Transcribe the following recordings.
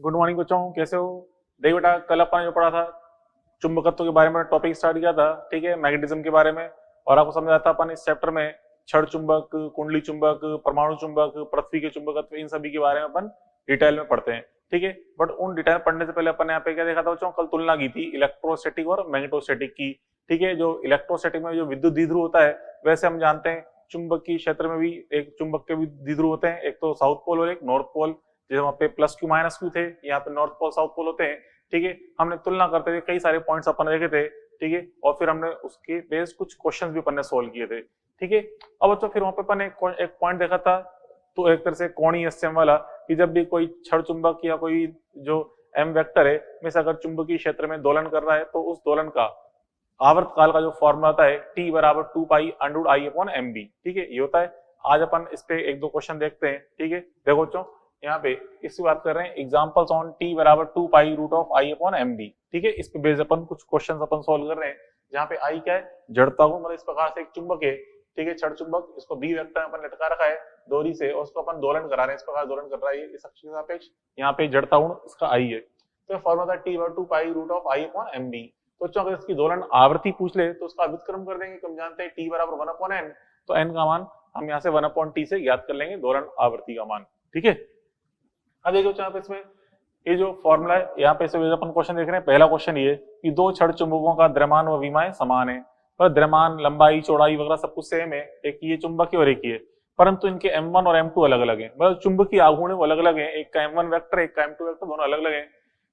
Good morning बच्चों, कैसे हो? देखो बेटा, कल अपन ने जो पढ़ा था चुंबकत्व के बारे में टॉपिक स्टार्ट किया था, ठीक है, मैग्नेटिज्म के बारे में। और आपको समझाया था अपन इस चैप्टर में क्षण चुंबक, कुंडली चुंबक, परमाणु चुंबक, पृथ्वी के चुंबकत्व, इन सभी के बारे में अपन डिटेल में पढ़ते हैं, ठीक है। बट उन डिटेल पढ़ने से पहले अपन ने यहाँ पे क्या देखा था बच्चों? कल तुलना की थी इलेक्ट्रोस्टैटिक और मैग्नेटोस्टैटिक की, ठीक है। जो इलेक्ट्रोस्टैटिक में जो विद्युत द्विध्रुव होता है, वैसे हम जानते हैं चुंबक की क्षेत्र में भी एक चुंबक के भी द्विध्रुव होते हैं, एक तो साउथ पोल और एक नॉर्थ पोल। जैसे वहां पे प्लस क्यू माइनस क्यू थे, यहाँ पे नॉर्थ पोल साउथ पोल होते हैं, ठीक है। हमने तुलना करते थे, कई सारे पॉइंट्स अपन देखे थे, ठीक है। और फिर हमने उसके बेस्ड कुछ क्वेश्चंस भी अपन ने सोल्व किए थे, ठीक है। अब बच्चों फिर वहां पे अपन एक पॉइंट देखा था, तो एक तरह से कोणीय एसएम वाला, कि जब भी कोई क्षण चुंबक या कोई जो एम वेक्टर है में से अगर चुंबकीय क्षेत्र में दोलन कर रहा है, तो उस दोलन का आवर्तकाल का जो फॉर्मूला होता है T बराबर 2 पाई अंडर आई अपॉन एम बी, ठीक है, ये होता है। आज अपन इस पे एक दो क्वेश्चन देखते हैं, ठीक है। देखो बच्चों, यहाँ पे इसकी बात कर रहे हैं, एग्जांपल्स ऑन T बराबर 2 pi root of I upon M B, ठीक है। इस पे बेस अपन कुछ क्वेश्चन अपन सोल्व कर रहे हैं, जहाँ पे आई क्या है? जड़ता गुण। मतलब इस प्रकार से एक चुंबक है, ठीक है, क्षण चुंबक, इसको बी वेक्टर में अपन लटका रखा है डोरी से, और उसको अपन दोलन करा रहे हैं, इस प्रकार दोलन कर रहा है इस अक्ष के सापेक्ष। यहाँ पे जड़ता गुण इसका आई है, तो फॉर्मूला T बराबर 2 pi root of I upon M B. तो अगर इसकी दोलन आवृत्ति पूछ ले तो उसका व्युत्क्रम कर देंगे। हम जानते हैं T बराबर 1 अपॉन n, तो n का मान हम यहाँ से 1 अपॉन T से ज्ञात कर लेंगे दोलन आवृत्ति का मान, ठीक है। अब देखो यहाँ पे इसमें ये जो फॉर्मूला है, यहाँ पे से अपन क्वेश्चन देख रहे हैं। पहला क्वेश्चन ये कि दो क्षण चुंबकों का द्रव्यमान व विमाएं समान है, पर द्रव्यमान, लंबाई, चौड़ाई वगैरह सब कुछ सेम है, एक ये चुंबक है और एक ये, परंतु इनके M1 और M2 अलग अलग है। मतलब चुंबकीय आघूर्ण वो अलग अलग है, एक का M1 वेक्टर एक का M2 वेक्टर, दोनों अलग अलग है।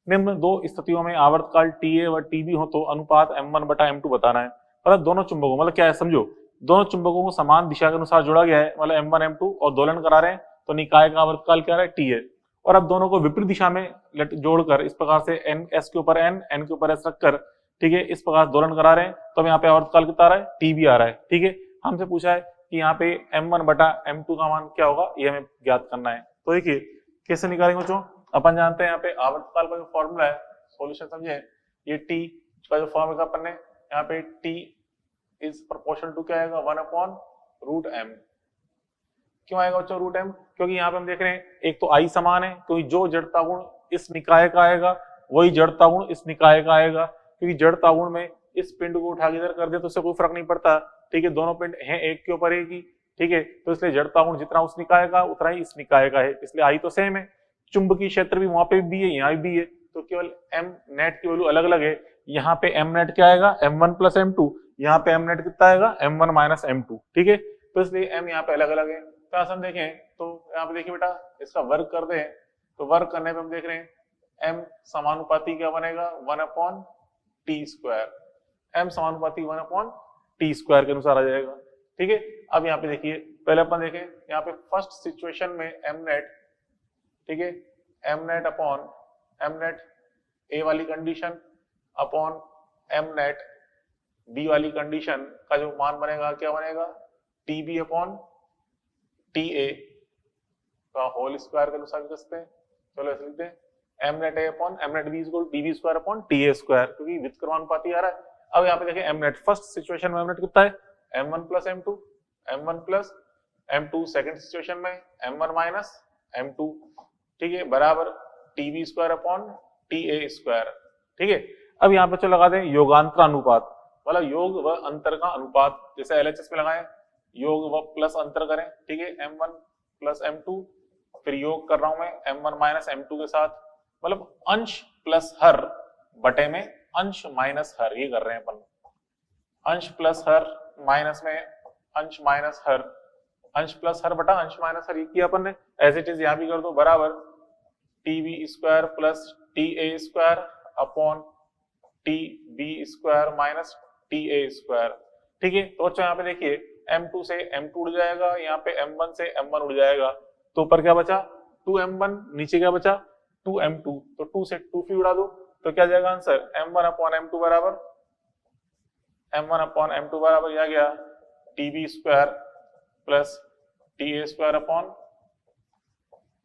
निम्न दो स्थितियों में आवर्तकाल TA व TB हो तो अनुपात M1 बटा M2 बताना है। मतलब दोनों चुंबकों, मतलब क्या है समझो, दोनों चुंबकों को समान दिशा के अनुसार जोड़ा गया है, मतलब M1 M2, और दोलन करा रहे हैं, तो निकाय का आवर्तकाल क्या है? TA। और अब दोनों को विपरीत दिशा में जोड़कर इस प्रकार से n s के ऊपर n के ऊपर s रखकर, ठीक है, इस प्रकार दोलन करा रहे हैं, तो अब यहाँ पे आवर्तकाल कितना आ रहा है? TB आ रहा है, ठीक है। हमसे पूछा है कि यहाँ पे M1 बटा M2 का मान क्या होगा, ये हमें ज्ञात करना है। तो देखिए कैसे निकालेंगे बच्चों। अपन जानते हैं यहाँ पे आवर्तकाल का जो फॉर्मूला है, सॉल्यूशन समझे, ये T का जो फॉर्मूला अपन ने यहाँ पे T इज प्रोपोर्शनल टू क्या आएगा? 1 अपॉन रूट m। क्यों आएगा बच्चों रूट m? क्योंकि यहाँ पे हम देख रहे हैं एक तो आई समान है, क्योंकि जो जड़ता गुण इस निकाय का आएगा वही जड़ता गुण इस निकाय का आएगा, क्योंकि जड़ता गुण में इस पिंड को उठा के इधर कर दे तो उससे कोई फर्क नहीं पड़ता, ठीक है, दोनों पिंड हैं एक के ऊपर एक ही, ठीक है। तो इसलिए जड़ता गुण जितना उस निकाय का उतना ही इस निकाय का है, इसलिए आई तो सेम है। चुंबकीय क्षेत्र भी वहां पे भी है, यहाँ भी है, तो केवल m नेट की वैल्यू अलग अलग है। यहाँ पे m नेट क्या आएगा? M1 प्लस M2, यहाँ पे m नेट कितना आएगा? M1 माइनस M2, ठीक है। तो इसलिए m यहाँ पे अलग अलग है। तो हम देखें तो यहाँ पे देखिए बेटा, इसका वर्ग कर दे, तो वर्ग करने पे हम देख रहे हैं m समानुपाती क्या बनेगा? 1 अपॉन टी स्क्वायर। m समानुपाती 1 अपॉन टी स्क्वायर के अनुसार आ जाएगा, ठीक है। अब यहाँ पे देखिए, पहले अपन देखें यहाँ पे फर्स्ट सिचुएशन में m नेट, ठीक है, m net upon m net A वाली condition upon m net B वाली कंडीशन का जो मान बनेगा क्या बनेगा? TB अपॉन TA का होल स्क्वायर के अनुसार लिख सकते हैं। चलो ऐसे लिखते हैं m net A upon m net B equal DB square upon TA square, क्योंकि व्युत्क्रमानुपाती आ रहा है। अब यहाँ पे देखें m नेट फर्स्ट सिचुएशन में m नेट कितना है? M1 plus M2, M1 plus M2 second situation में M1 माइनस M2, ठीक है, बराबर TB square upon TA square, ठीक है। अब यहाँ पे चलो लगा दें योगांतर अनुपात, मतलब योग व अंतर का अनुपात, जैसे LHS में लगाएं योग व प्लस अंतर करें, ठीक है, M1 प्लस M2, फिर योग कर रहा हूं मैं M1 माइनस M2 के साथ, मतलब अंश प्लस हर बटे में अंश माइनस हर, ये कर रहे हैं अपन, अंश प्लस हर माइनस में अंश माइनस हर, अंश प्लस हर बटा अंश माइनस हर, ये किया अपन ने। एज इट इज यहाँ भी कर दो, बराबर TB square plus TA square upon TB square minus TA square, ठीक है। तो बच्चों यहाँ पे देखिए M2 से M2 उड़ जाएगा, यहाँ पे M1 से M1 उड़ जाएगा, तो ऊपर क्या बचा? 2M1, नीचे क्या बचा? 2M2, तो 2 से 2 भी उड़ा दो, तो क्या जाएगा आंसर? M1 अपॉन M2 बराबर M1 अपॉन M2 बराबर क्या गया? TB square plus TA square upon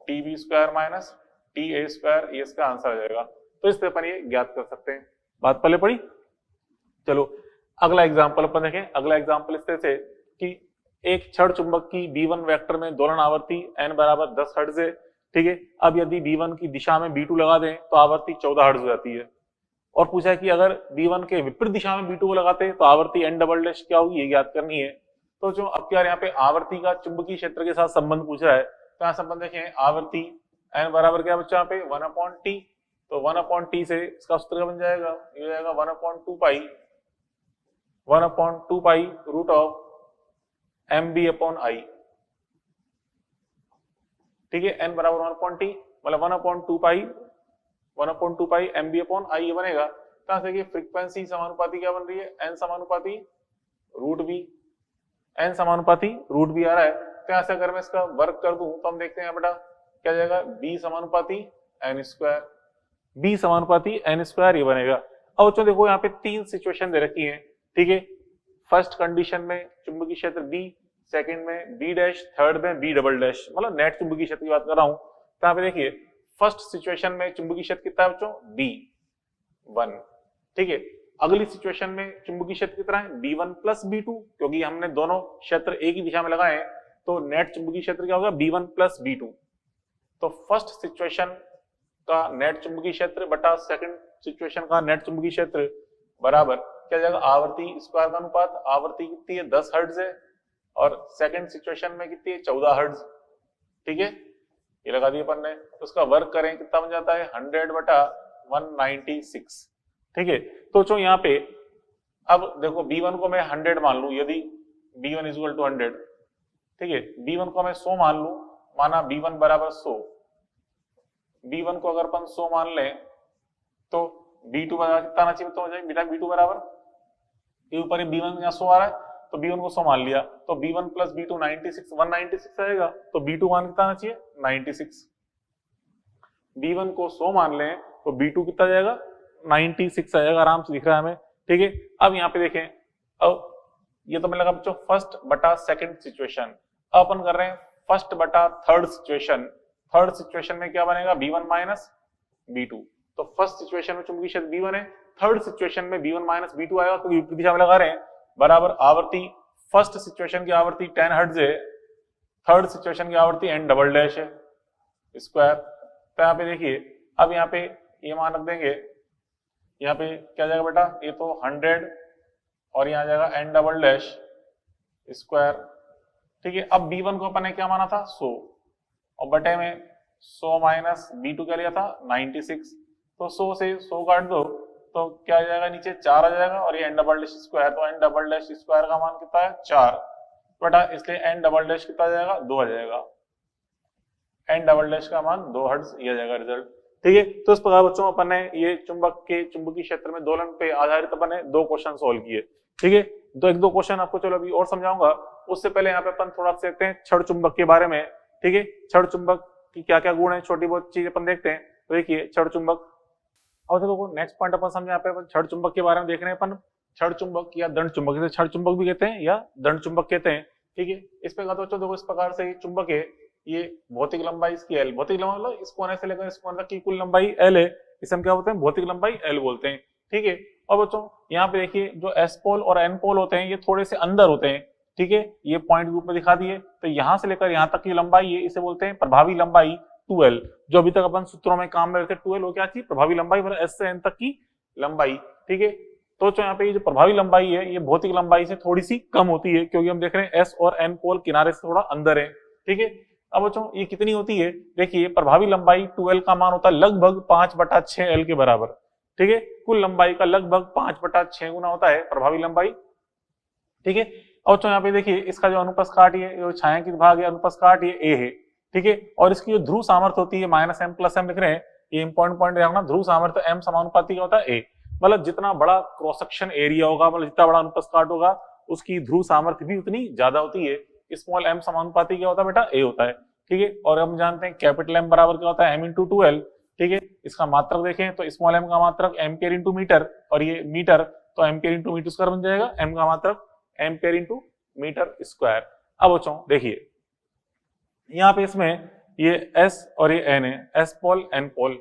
TB square minus TA square, ये इसका आंसर आ जाएगा। तो इस तरह अपन ये ज्ञात कर सकते हैं। बात पहले पढ़ी। चलो अगला एग्जांपल अपन देखें। अगला एग्जांपल इस तरह से कि एक क्षण चुंबक की B1 वेक्टर में दोलन आवृत्ति n बराबर 10 हर्ट्ज है, ठीक है। अब यदि B1 की दिशा में B2 लगा दें तो आवर्ती 14 हर्ट्ज हो जाती है। और पूछा है कि अगर B1 के विपरीत दिशा में B2 को लगाते तो आवर्ती n डबल डैश क्या होगी, ये ज्ञात करनी है। तो जो अब क्या यहाँ पे आवर्ती का चुंबकीय क्षेत्र के साथ संबंध पूछ रहा है, तो यहाँ संबंध देखें, आवर्ती n बराबर क्या बच्चा यहाँ पे 1/t, तो 1/t से इसका सूत्र क्या बन जाएगा, ये हो जाएगा 1/2 pi root of mb upon i। ठीक है, n बराबर 1/t मतलब 1/2 पाई mb अपॉन i ये बनेगा। कहां से, फ्रीक्वेंसी समानुपाती क्या बन रही है, n समानुपाती रूट बी, n समानुपाती रूट बी आ रहा है। तो यहाँ से अगर मैं इसका वर्क कर दूं तो हम देखते हैं बेटा क्या जाएगा, b समानुपाती n स्क्वायर, b समानुपाती n स्क्वायर ये बनेगा। अब बच्चों देखो यहाँ पे तीन सिचुएशन दे रखी है। ठीक है, फर्स्ट कंडीशन में चुंबकीय क्षेत्र b, सेकंड में b डैश, थर्ड में b डबल डैश, मतलब नेट चुंबकीय क्षेत्र की बात कर रहा हूं। तो यहाँ पे देखिए फर्स्ट सिचुएशन में चुंबकीय क्षेत्र कितना है बच्चों, b1। ठीक है, अगली सिचुएशन में चुंबकीय क्षेत्र कितना है, b1 प्लस b2, क्योंकि हमने दोनों क्षेत्र एक ही दिशा में लगाए हैं तो नेट चुंबकीय क्षेत्र क्या होगा, b1 प्लस b2। तो फर्स्ट सिचुएशन का नेट चुंबकीय क्षेत्र बटा सेकंड सिचुएशन का नेट चुंबकीय क्षेत्र बराबर क्या जाएगा, आवर्ती स्क्वायर का अनुपात, आवर्ती कितनी है 10 हर्ट्ज है और सेकंड सिचुएशन में कितनी है 14 हर्ट्ज। ठीक है, ये लगा दिए अपन ने। तो उसका वर्क करें कितना बन जाता है 100 बटा 196। ठीक है, तो जो यहाँ पे अब देखो b1 को मैं 100 मान लूं, यदि b1 इक्वल टू 100, ठीक है, b1 को मैं 100 मान लूं, माना b1 बराबर 100, b1 को अगर अपन 100 मान लें तो b2 बराबर कितना आना चाहिए, तो हो जाए बेटा b2 बराबर, ये ऊपर b1 यहाँ 100 आ रहा है तो b1 को 100 मान लिया, तो b1 प्लस b2 96, 196 आएगा, तो b2 मान कितना आना चाहिए 96। b1 को 100 मान लें तो b2 कितना जाएगा 96 आएगा, आराम से दिख रहा है हमें। ठीक है, अब यहाँ पे देखें, अब ये तो मैंने लगा बच्चों फर्स्ट बटा सेकंड सिचुएशन, अब अपन कर रहे हैं फर्स्ट बटा थर्ड सिचुएशन। थर्ड सिचुएशन में क्या बनेगा, b1 माइनस b2। तो फर्स्ट सिचुएशन में चुंबकीय क्षेत्र b1 है, थर्ड सिचुएशन में b1 माइनस b2 आएगा, तो विपरीत दिशा में लगा रहे हैं, बराबर आवर्ती फर्स्ट सिचुएशन की आवर्ती 10 हर्ट्ज है, थर्ड सिचुएशन की आवर्ती n डबल डैश है स्क्वायर। तो यहाँ पे देखिए, अब यहाँ पे ये मान रख देंगे, यहाँ पे क्या जाएगा बेटा, ये तो 100 और यहाँ जाएगा n डबल डैश स्क्वायर। ठीक है, अब b1 को अपन ने क्या माना था 100 और बटे में 100 माइनस b2 क्या लिया था 96, तो 100 से 100 काट दो तो क्या आ जाएगा, नीचे 4 आ जाएगा और ये n डबल डैश स्क्वायर, तो n डबल डैश स्क्वायर का मान कितना है 4 बेटा, इसलिए n डबल डैश कितना आ जाएगा 2 आ जाएगा, n डबल डैश का मान 2 हर्ट्ज ये आ जाएगा रिजल्ट। ठीक है, तो इस प्रकार बच्चों अपन ने ये चुंबक के चुंबकीय क्षेत्र में दोलन पे आधारित अपन ने 2 क्वेश्चन सोल्व किए। ठीक है, तो 1-2 क्वेश्चन आपको चलो अभी और समझाऊंगा, उससे पहले यहाँ पे अपन थोड़ा सा देखते हैं छड़ चुंबक के बारे में। ठीक है, छड़ चुंबक की क्या क्या गुण है, छोटी बहुत चीज अपन देखते हैं। तो देखिए छड़ चुंबक, और देखो नेक्स्ट पॉइंट अपन समझे, यहाँ पे अपन छड़ चुंबक के बारे में देख रहे हैं अपन, छड़ चुंबक या दंड चुंबक, इसे छड़ चुंबक भी कहते हैं या दंड चुंबक कहते हैं। ठीक है, इस पे बच्चों देखो इस प्रकार से चुंबक है, ये भौतिक लंबाई इसकी L, भौतिक लंबाई मतलब इस कोने से लेकर इस कोने तक की कुल लंबाई L है, इसे हम क्या बोलते हैं भौतिक लंबाई L बोलते हैं। ठीक है, और बच्चों यहाँ पे देखिए जो S पोल और N पोल होते हैं ये थोड़े से अंदर होते हैं। ठीक है, ये पॉइंट ग्रुप में दिखा दिए, तो यहाँ से लेकर यहाँ तक की लंबाई है, इसे बोलते हैं प्रभावी लंबाई 2L। जो अभी तक अपन सूत्रों में काम में रहते 2L हो क्या थी, प्रभावी लंबाई मतलब S से N तक की लंबाई। ठीक है, तो यहाँ पे ये जो प्रभावी लंबाई है ये भौतिक लंबाई से थोड़ी सी कम होती है, क्योंकि हम देख रहे हैं S और N पोल किनारे से थोड़ा अंदर है। ठीक है, अब बच्चों ये कितनी होती है, देखिए प्रभावी लंबाई 2L का मान होता है लगभग 5/6L के बराबर। ठीक है, कुल लंबाई का लगभग 5/6 गुना होता है प्रभावी लंबाई। ठीक है, और बच्चों यहाँ पे देखिए इसका जो अनुप्रस्थ काट है, जो छायांकित भाग है अनुप्रस्थ काट ये A है। ठीक है, और इसकी जो ध्रुव सामर्थ्य होती है -m+m लिख रहे हैं, ये इंपॉर्टेंट पॉइंट रखना, ध्रुव सामर्थ्य m समानुपाती का होता है A, मतलब जितना बड़ा क्रॉस सेक्शन एरिया होगा, मतलब जितना बड़ा अनुप्रस्थ काट होगा उसकी ध्रुव सामर्थ्य भी उतनी ज्यादा होती है। स्मॉल m समानुपाती क्या होता है बेटा A होता है। ठीक है, और हम जानते हैं कैपिटल M बराबर क्या होता है m/2L। ठीक है, इसका मात्रक देखें तो स्मॉल m का मात्रक एम्पियर इंटू मीटर, और ये मीटर तो एम्पियर इंटू मीटर स्क्वायर बन जाएगा, m का मात्रक एम्पियर इंटू मीटर स्क्वायर। अब बच्चों देखिए यहाँ पे इसमें ये S और ये N है, S पोल N पोल।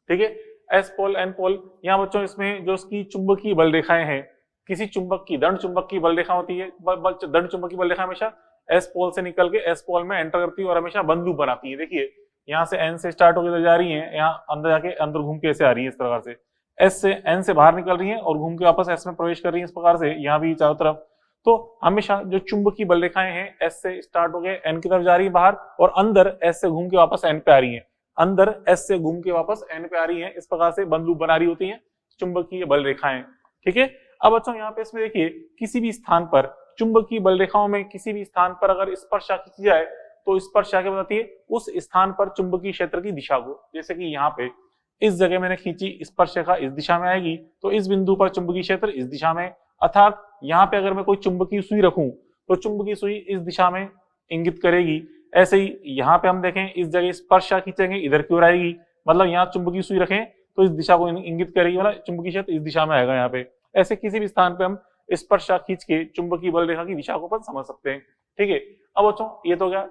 ठीक है, S पोल N पोल, यहाँ बच्चों इसमें जो इसकी चुंबकीय बल रेखाएं हैं, किसी चुंबक की दंड चुंबक की बल रेखा होती है, दंड चुंबक की बल रेखा हमेशा S पोल से निकल के S पोल में एंटर करती है और हमेशा बंद लूप बनाती है। देखिए यहाँ से एन से स्टार्ट होकर जा रही है, यहाँ अंदर जाके अंदर घूम के ऐसे आ रही है इस प्रकार से, एस से एन से बाहर निकल रही है और घूम के वापस एस में प्रवेश कर रही है इस प्रकार से, यहाँ भी चारों तरफ। तो हमेशा जो चुंबकीय बल रेखाएं हैं एस से स्टार्ट हो गए एन की तरफ जा रही है बाहर, और अंदर एस से घूम के वापस एन पे आ रही है, अंदर एस से घूम के वापस एन पे आ रही है, इस प्रकार से बंद लूप बना रही होती है चुंबकीय बल रेखाएं। ठीक है, अब बच्चों यहाँ पे इसमें देखिए किसी भी स्थान पर चुंबकीय बल रेखाओं में किसी भी स्थान पर अगर स्पर्शा खींची जाए तो स्पर्शा क्या बताती है, उस स्थान पर चुंबकीय क्षेत्र की दिशा को। जैसे कि यहाँ पे इस जगह मैंने खींची स्पर्श रेखा इस दिशा में आएगी, तो इस बिंदु पर चुंबकीय क्षेत्र इस दिशा में, अर्थात यहाँ पे अगर मैं कोई चुंबकीय सुई रखूं तो चुंबकीय सुई इस दिशा में इंगित करेगी। ऐसे ही यहाँ पे हम देखें इस जगह स्पर्शा खींचेंगे इधर की ओर आएगी, मतलब यहाँ चुंबकीय सुई रखें तो इस दिशा को इंगित करेगी, मतलब चुंबकीय क्षेत्र इस दिशा में आएगा यहाँ पे। ऐसे किसी भी स्थान पे हम स्पर्शा खींच के चुंबकीय बल रेखा की दिशा को अपन समझ सकते हैं। ठीक है, अब बच्चों ये तो हो गया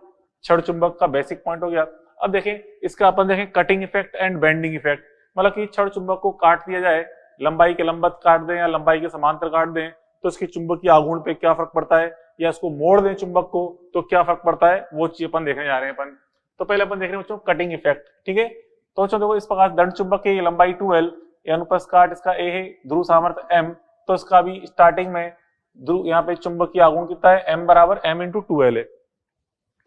क्षण चुंबक का बेसिक पॉइंट हो गया। अब देखें इसका अपन देखें cutting effect and bending effect, मतलब कि क्षण चुंबक को काट दिया जाए, लंबाई के लंबत काट दें या लंबाई के समांतर काट दें तो इसकी चुंबकीय आघूर्ण पे क्या फर्क पड़ता है, या इसको मोड़ दें चुंबक को तो क्या फर्क पड़ता है, वो चीज अपन देखने जा रहे हैं अपन। तो पहले अपन देख रहे हैं बच्चों कटिंग इफेक्ट। ठीक है, तो बच्चों देखो इस प्रकार दंड चुंबक की लंबाई 12, अनुप्रस्थ काट इसका ए है, ध्रुव सामर्थ्य m, तो इसका भी स्टार्टिंग में ध्रुव यहाँ पे चुंबकीय आघूर्ण कितना है, m बराबर m इंटू 12 है।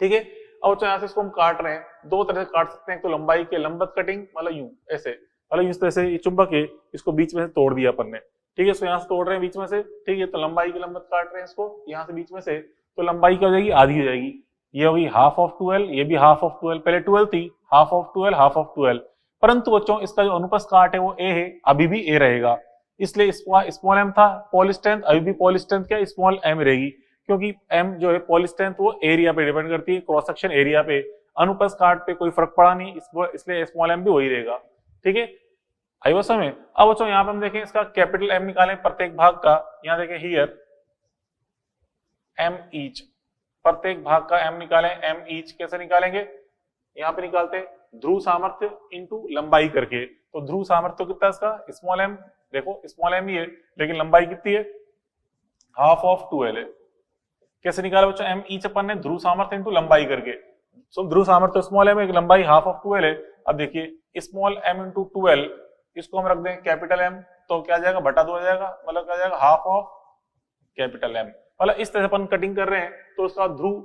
ठीक है, अब बच्चों यहाँ से इसको हम काट रहे हैं, दो तरह से काट सकते हैं, तो लंबाई के लंबत कटिंग मतलब यूं ऐसे, मतलब इस तरह से ये चुंबक है इसको बीच में से तोड़ दिया अपन ने। ठीक है, इसको यहाँ से तोड़ रहे हैं बीच में से। ठीक है, तो लंबाई की लंबत काट रहे हैं इसको यहाँ से बीच में से, तो लंबाई क्या हो जाएगी, आधी हो जाएगी। ये होगी हाफ ऑफ 12, ये भी हाफ ऑफ 12, पहले 12 थी, हाफ ऑफ 12 हाफ ऑफ 12। परंतु बच्चों इसका जो अनुप्रस्थ काट है वो ए है, अभी भी ए रहेगा, इसलिए स्मॉल एम था पॉल स्ट्रेंथ, अभी भी पॉल स्ट्रेंथ क्या स्मॉल एम रहेगी, क्योंकि एम जो है पॉल स्ट्रेंथ वो एरिया पे डिपेंड करती है, क्रॉस सेक्शन एरिया पे, अनुप्रस्थ काट पे कोई फर्क पड़ा नहीं, इसलिए स्मॉल एम भी वही रहेगा। ठीक है, आई वो समझ में। अब बच्चों यहाँ पे हम देखें इसका कैपिटल एम निकालें प्रत्येक भाग का, यहाँ देखें हियर एम ईच, प्रत्येक भाग का एम निकालें, एम ईच कैसे निकालेंगे, यहाँ पे निकालते ध्रुव सामर्थ्य इंटू लंबाई करके, तो ध्रुव सामर्थ्य कितना है इसका स्मॉल एम, देखो स्मॉल एम ही है लेकिन लंबाई कितनी है, हाफ ऑफ 12 है। कैसे निकाला बच्चों, एम ईच अपन ने ध्रुव सामर्थ्य इंटू लंबाई करके, सो ध्रुव सामर्थ्य स्मॉल एम, एक लंबाई हाफ ऑफ 12 है। अब देखिए स्मॉल एम इंटू 12, इसको हम रख दें कैपिटल एम, तो क्या जाएगा बटा 2 आ जाएगा, मतलब क्या जाएगा हाफ ऑफ कैपिटल एम। मतलब इस तरह से अपन कटिंग कर रहे हैं तो उसका ध्रुव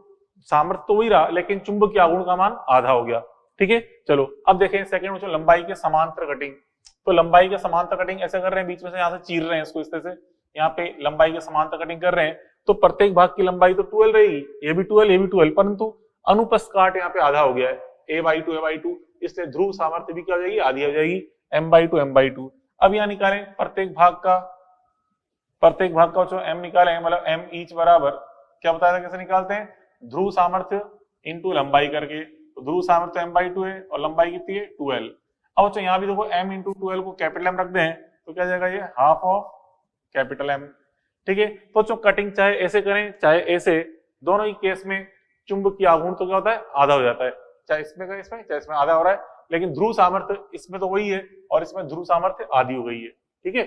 सामर्थ्य तो वही रहा लेकिन चुंबकीय आघूर्ण का मान आधा हो गया। ठीक है, चलो अब देखें सेकंड बच्चों लंबाई के समांतर कटिंग। तो लंबाई के समांतर कटिंग ऐसे कर रहे हैं, बीच में से यहाँ से चीर रहे हैं इसको इस तरह से, यहाँ पे लंबाई के समांतर कटिंग कर रहे हैं, तो प्रत्येक भाग की लंबाई तो 12 रहेगी, ये भी 12 ये भी 12, परंतु अनुप्रस्थ काट यहाँ पे आधा हो गया है, a/2 इसलिए ध्रुव सामर्थ्य भी क्या हो जाएगी, आधी हो जाएगी, m/2 अब यहाँ निकालें प्रत्येक भाग का जो m निकालें, मतलब m ईच बराबर क्या बताया था कैसे निकालते हैं, ध्रुव सामर्थ्य इंटू लंबाई करके, तो ध्रुव सामर्थ्य m/2 है और लंबाई कितनी है 12। अब बच्चों यहाँ भी देखो m इंटू 12 को कैपिटल एम रख दें तो क्या जाएगा, ये हाफ ऑफ कैपिटल एम। ठीक है, तो बच्चों कटिंग चाहे ऐसे करें चाहे ऐसे, दोनों ही केस में चुंबकीय आघूर्ण तो क्या होता है, आधा हो जाता है, चाहे इसमें करें इसमें चाहे इसमें आधा हो रहा है, लेकिन ध्रुव सामर्थ्य इसमें तो वही है और इसमें ध्रुव सामर्थ्य आधी हो गई है। ठीक है,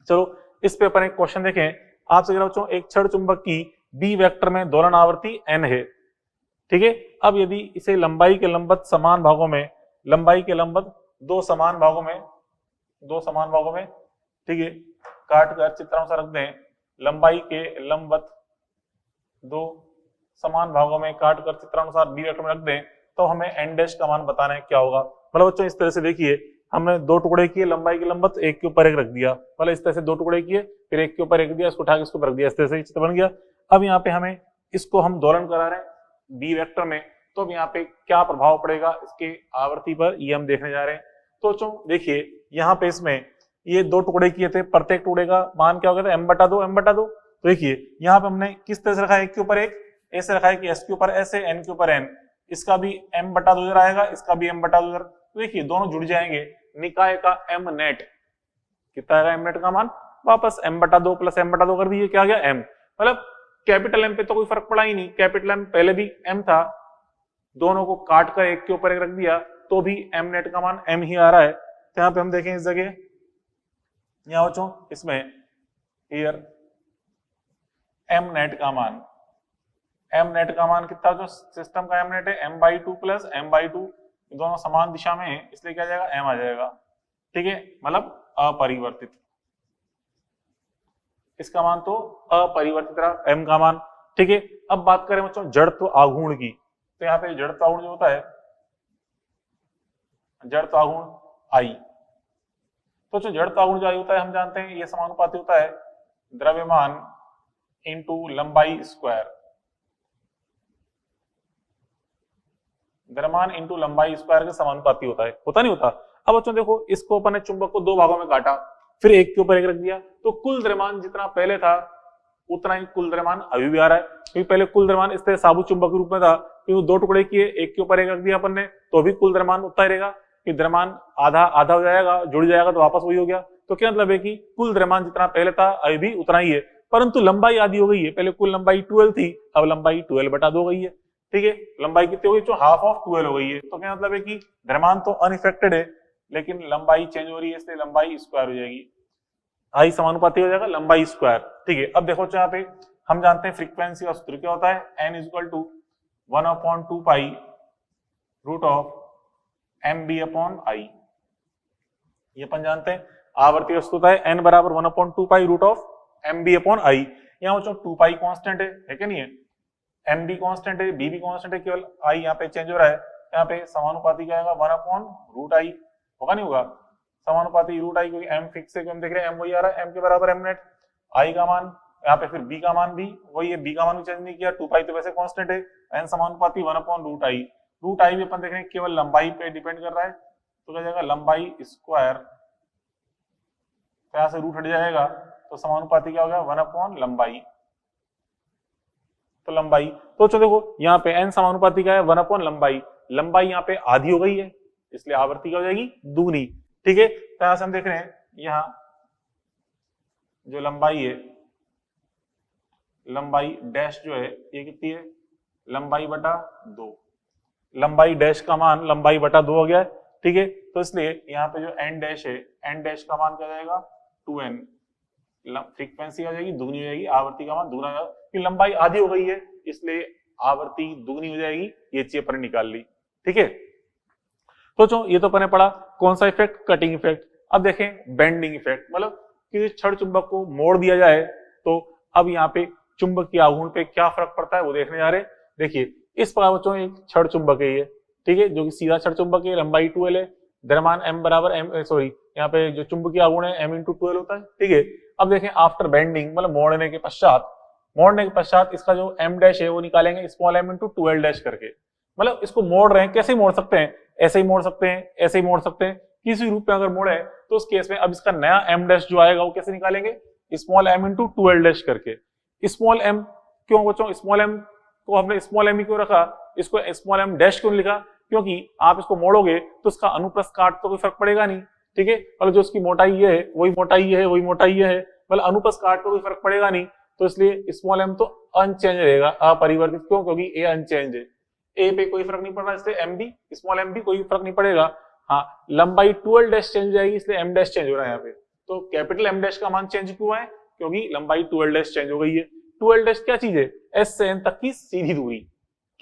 चलो इस पे अपन एक क्वेश्चन देखें आपसे, जरा बच्चों एक क्षण चुंबक की बी वेक्टर में दोलन आवृत्ति n है। ठीक है, अब यदि इसे लंबाई के लंबत समान भागों में, लंबाई के लंबत दो समान भागों में ठीक है काट कर चित्रानुसार रख दें, लंबाई के लंबत दो समान भागों में काट कर चित्रानुसार बी वेक्टर में रख दें, तो हमें एन डैश का मान बताना है क्या होगा। मतलब बच्चों इस तरह से देखिए, हमने दो टुकड़े किए लंबाई के लंबत, एक के ऊपर एक रख दिया, मतलब इस तरह से दो टुकड़े किए फिर एक के ऊपर एक दिया, इसको उठा के इसको रख दिया, इस तरह से चित्र बन गया। अब यहाँ पे हमें इसको हम दोलन करा रहे हैं बी वेक्टर में, तो अब यहाँ पे क्या प्रभाव पड़ेगा इसके आवर्ती पर, ये हम देखने जा रहे हैं। तो बच्चों देखिए यहाँ पे इसमें ये दो टुकड़े किए थे, प्रत्येक टुकड़े का मान क्या हो गया था, m/2। तो देखिए यहाँ पे हमने किस तरह से रखा है, एक के ऊपर एक, ऐसे रखा है कि s के ऊपर s है, n के ऊपर n, इसका भी m/2 इधर आएगा, इसका भी m/2 इधर, तो देखिए दोनों जुड़ जाएंगे, निकाय का m नेट कितना आएगा, m नेट का मान वापस m/2 प्लस m/2 कर दीजिए, क्या आ गया m, मतलब कैपिटल एम पे तो कोई फर्क पड़ा ही नहीं, कैपिटल एम पहले भी m था, दोनों को काट कर एक के ऊपर एक रख दिया तो भी m नेट का मान m ही आ रहा है। तो यहाँ पे हम देखें इस जगह, यहाँ बच्चों इसमें हियर m नेट का मान कितना, जो सिस्टम का m नेट है m/2 प्लस m/2 दोनों समान दिशा में है इसलिए क्या आ जाएगा, एम आ जाएगा। ठीक है, मतलब अपरिवर्तित, इसका मान तो अपरिवर्तित रहा एम का मान। ठीक है, अब बात करें बच्चों जड़त्व आघूर्ण की, तो यहाँ पे जड़त्व आघूर्ण जो होता है, जड़त्व आघूर्ण आई, तो जो जड़त्व आघूर्ण जो आई होता है हम जानते हैं ये समानुपाती होता है द्रव्यमान इंटू लंबाई स्क्वायर, द्रव्यमान इंटू लंबाई स्क्वायर के समानुपाती होता नहीं होता। अब बच्चों देखो, इसको अपन ने चुंबक को दो भागों में काटा, फिर एक के ऊपर एक रख दिया, तो कुल द्रव्यमान जितना पहले था उतना ही कुल द्रव्यमान अभी भी आ रहा है, क्योंकि पहले कुल द्रव्यमान इस तरह साबुत चुंबक के रूप में था, क्योंकि दो टुकड़े किए, एक के ऊपर एक रख दिया अपन ने, तो भी कुल द्रव्यमान उतना ही रहेगा, कि द्रव्यमान आधा आधा हो जाएगा, जुड़ जाएगा तो वापस वही हो गया। तो क्या मतलब है कि कुल द्रव्यमान जितना पहले था अभी भी उतना ही है, परंतु लंबाई आधी हो गई है, पहले कुल लंबाई 12 थी, अब लंबाई 12/2 हो गई है। ठीक है, लंबाई कितनी हो गई, जो हाफ ऑफ 12 हो गई है, तो क्या मतलब है कि द्रव्यमान तो अनइफेक्टेड है लेकिन लंबाई चेंज हो रही है, इसलिए लंबाई स्क्वायर हो जाएगी, आई समानुपाती हो जाएगा लंबाई स्क्वायर। ठीक है, अब देखो यहाँ पे हम जानते हैं फ्रीक्वेंसी का सूत्र क्या होता है, n equal to 1/2 pi root of mb/i, ये अपन जानते हैं। आवर्ती का सूत्र है n बराबर 1/2 पाई रूट ऑफ mb/i। यहाँ बच्चों 2 पाई कांस्टेंट है क्या नहीं है, mb कांस्टेंट है, b भी कांस्टेंट है, केवल i यहाँ पे चेंज हो रहा है, यहाँ पे समानुपाती क्या आएगा 1/√i, होगा नहीं होगा, समानुपाती रूट आई, क्योंकि m फिक्स है, हम देख रहे हैं m वही आ रहा है, m के बराबर m नेट, i का मान यहाँ पे, फिर b का मान भी वही है, b का मान भी चेंज नहीं किया, 2 पाई तो वैसे कांस्टेंट है, n समानुपाती 1/√i, रूट आई भी अपन देख रहे हैं केवल लंबाई पे डिपेंड कर रहा है, तो क्या जाएगा लंबाई स्क्वायर, यहाँ से रूट हट जाएगा तो समानुपाती क्या हो गया 1/लंबाई, तो लंबाई, तो चलो देखो यहाँ पे n समानुपाती क्या है 1/लंबाई, लंबाई यहाँ पे आधी हो गई है इसलिए आवर्ती क्या हो जाएगी दुगनी। ठीक है, तो यहां से हम देख रहे हैं यहाँ जो लंबाई है, लंबाई डैश जो है ये कितनी है, लंबाई बटा 2, लंबाई डैश का मान लंबाई बटा 2 हो गया है। ठीक है, तो इसलिए यहाँ पे जो एन डैश है, एन डैश का मान क्या जाएगा 2n, फ्रीक्वेंसी आ जाएगी दुगनी हो जाएगी, आवर्ती का मान दुगना हो जाएगा, कि लंबाई आधी हो गई है इसलिए आवर्ती दुगनी हो जाएगी, ये चीज अपन ने निकाल ली। ठीक है, तो जो ये तो अपन ने पढ़ा कौन सा इफेक्ट, कटिंग इफेक्ट। अब देखें बेंडिंग इफेक्ट, मतलब किसी छड़ चुंबक को मोड़ दिया जाए तो अब यहाँ पे चुंबक की आघूर्ण पे क्या फर्क पड़ता है वो देखने जा रहे हैं। देखिए इस प्रकार बच्चों एक छड़ चुंबक है ये, ठीक है, जो कि सीधा छड़ चुंबक है, लंबाई 12 है, द्रव्यमान m बराबर m सॉरी यहाँ पे जो चुंबकीय आघूर्ण है m/12 होता है। ठीक है, अब देखें आफ्टर बेंडिंग मतलब मोड़ने के पश्चात इसका जो m डैश है वो निकालेंगे स्मॉल m/12 डैश करके, मतलब इसको मोड़ रहे हैं, कैसे मोड़ सकते हैं, ऐसे ही मोड़ सकते हैं, ऐसे ही मोड़ सकते हैं, किसी रूप में अगर मोड़े तो उस केस में अब इसका नया m डैश जो आएगा वो कैसे निकालेंगे, स्मॉल m/12 डैश करके। स्मॉल m क्यों बच्चों, स्मॉल m को हमने स्मॉल m ही क्यों रखा, इसको स्मॉल m डैश क्यों लिखा, क्योंकि आप इसको मोड़ोगे तो इसका अनुप्रस्थ काट तो कोई फर्क पड़ेगा नहीं। ठीक है, मतलब जो उसकी मोटाई ये है वही मोटाई ये है, वही मोटाई ये है, मतलब अनुप्रस्थ काट तो कोई फर्क पड़ेगा नहीं, तो इसलिए स्मॉल m तो अनचेंज रहेगा, अपरिवर्तित, क्यों, क्योंकि ए अनचेंज है, ए पे कोई फर्क नहीं पड़ रहा, इसलिए एम भी स्मॉल एम भी कोई फर्क नहीं पड़ेगा। हाँ, लंबाई 12 डैश चेंज हो जाएगी इसलिए एम डैश चेंज हो रहा है यहाँ पे, तो कैपिटल एम डैश का मान चेंज क्यों है, क्योंकि लंबाई 12 डैश चेंज हो गई है। 12 डैश क्या चीज है, एस से एन तक की सीधी दूरी।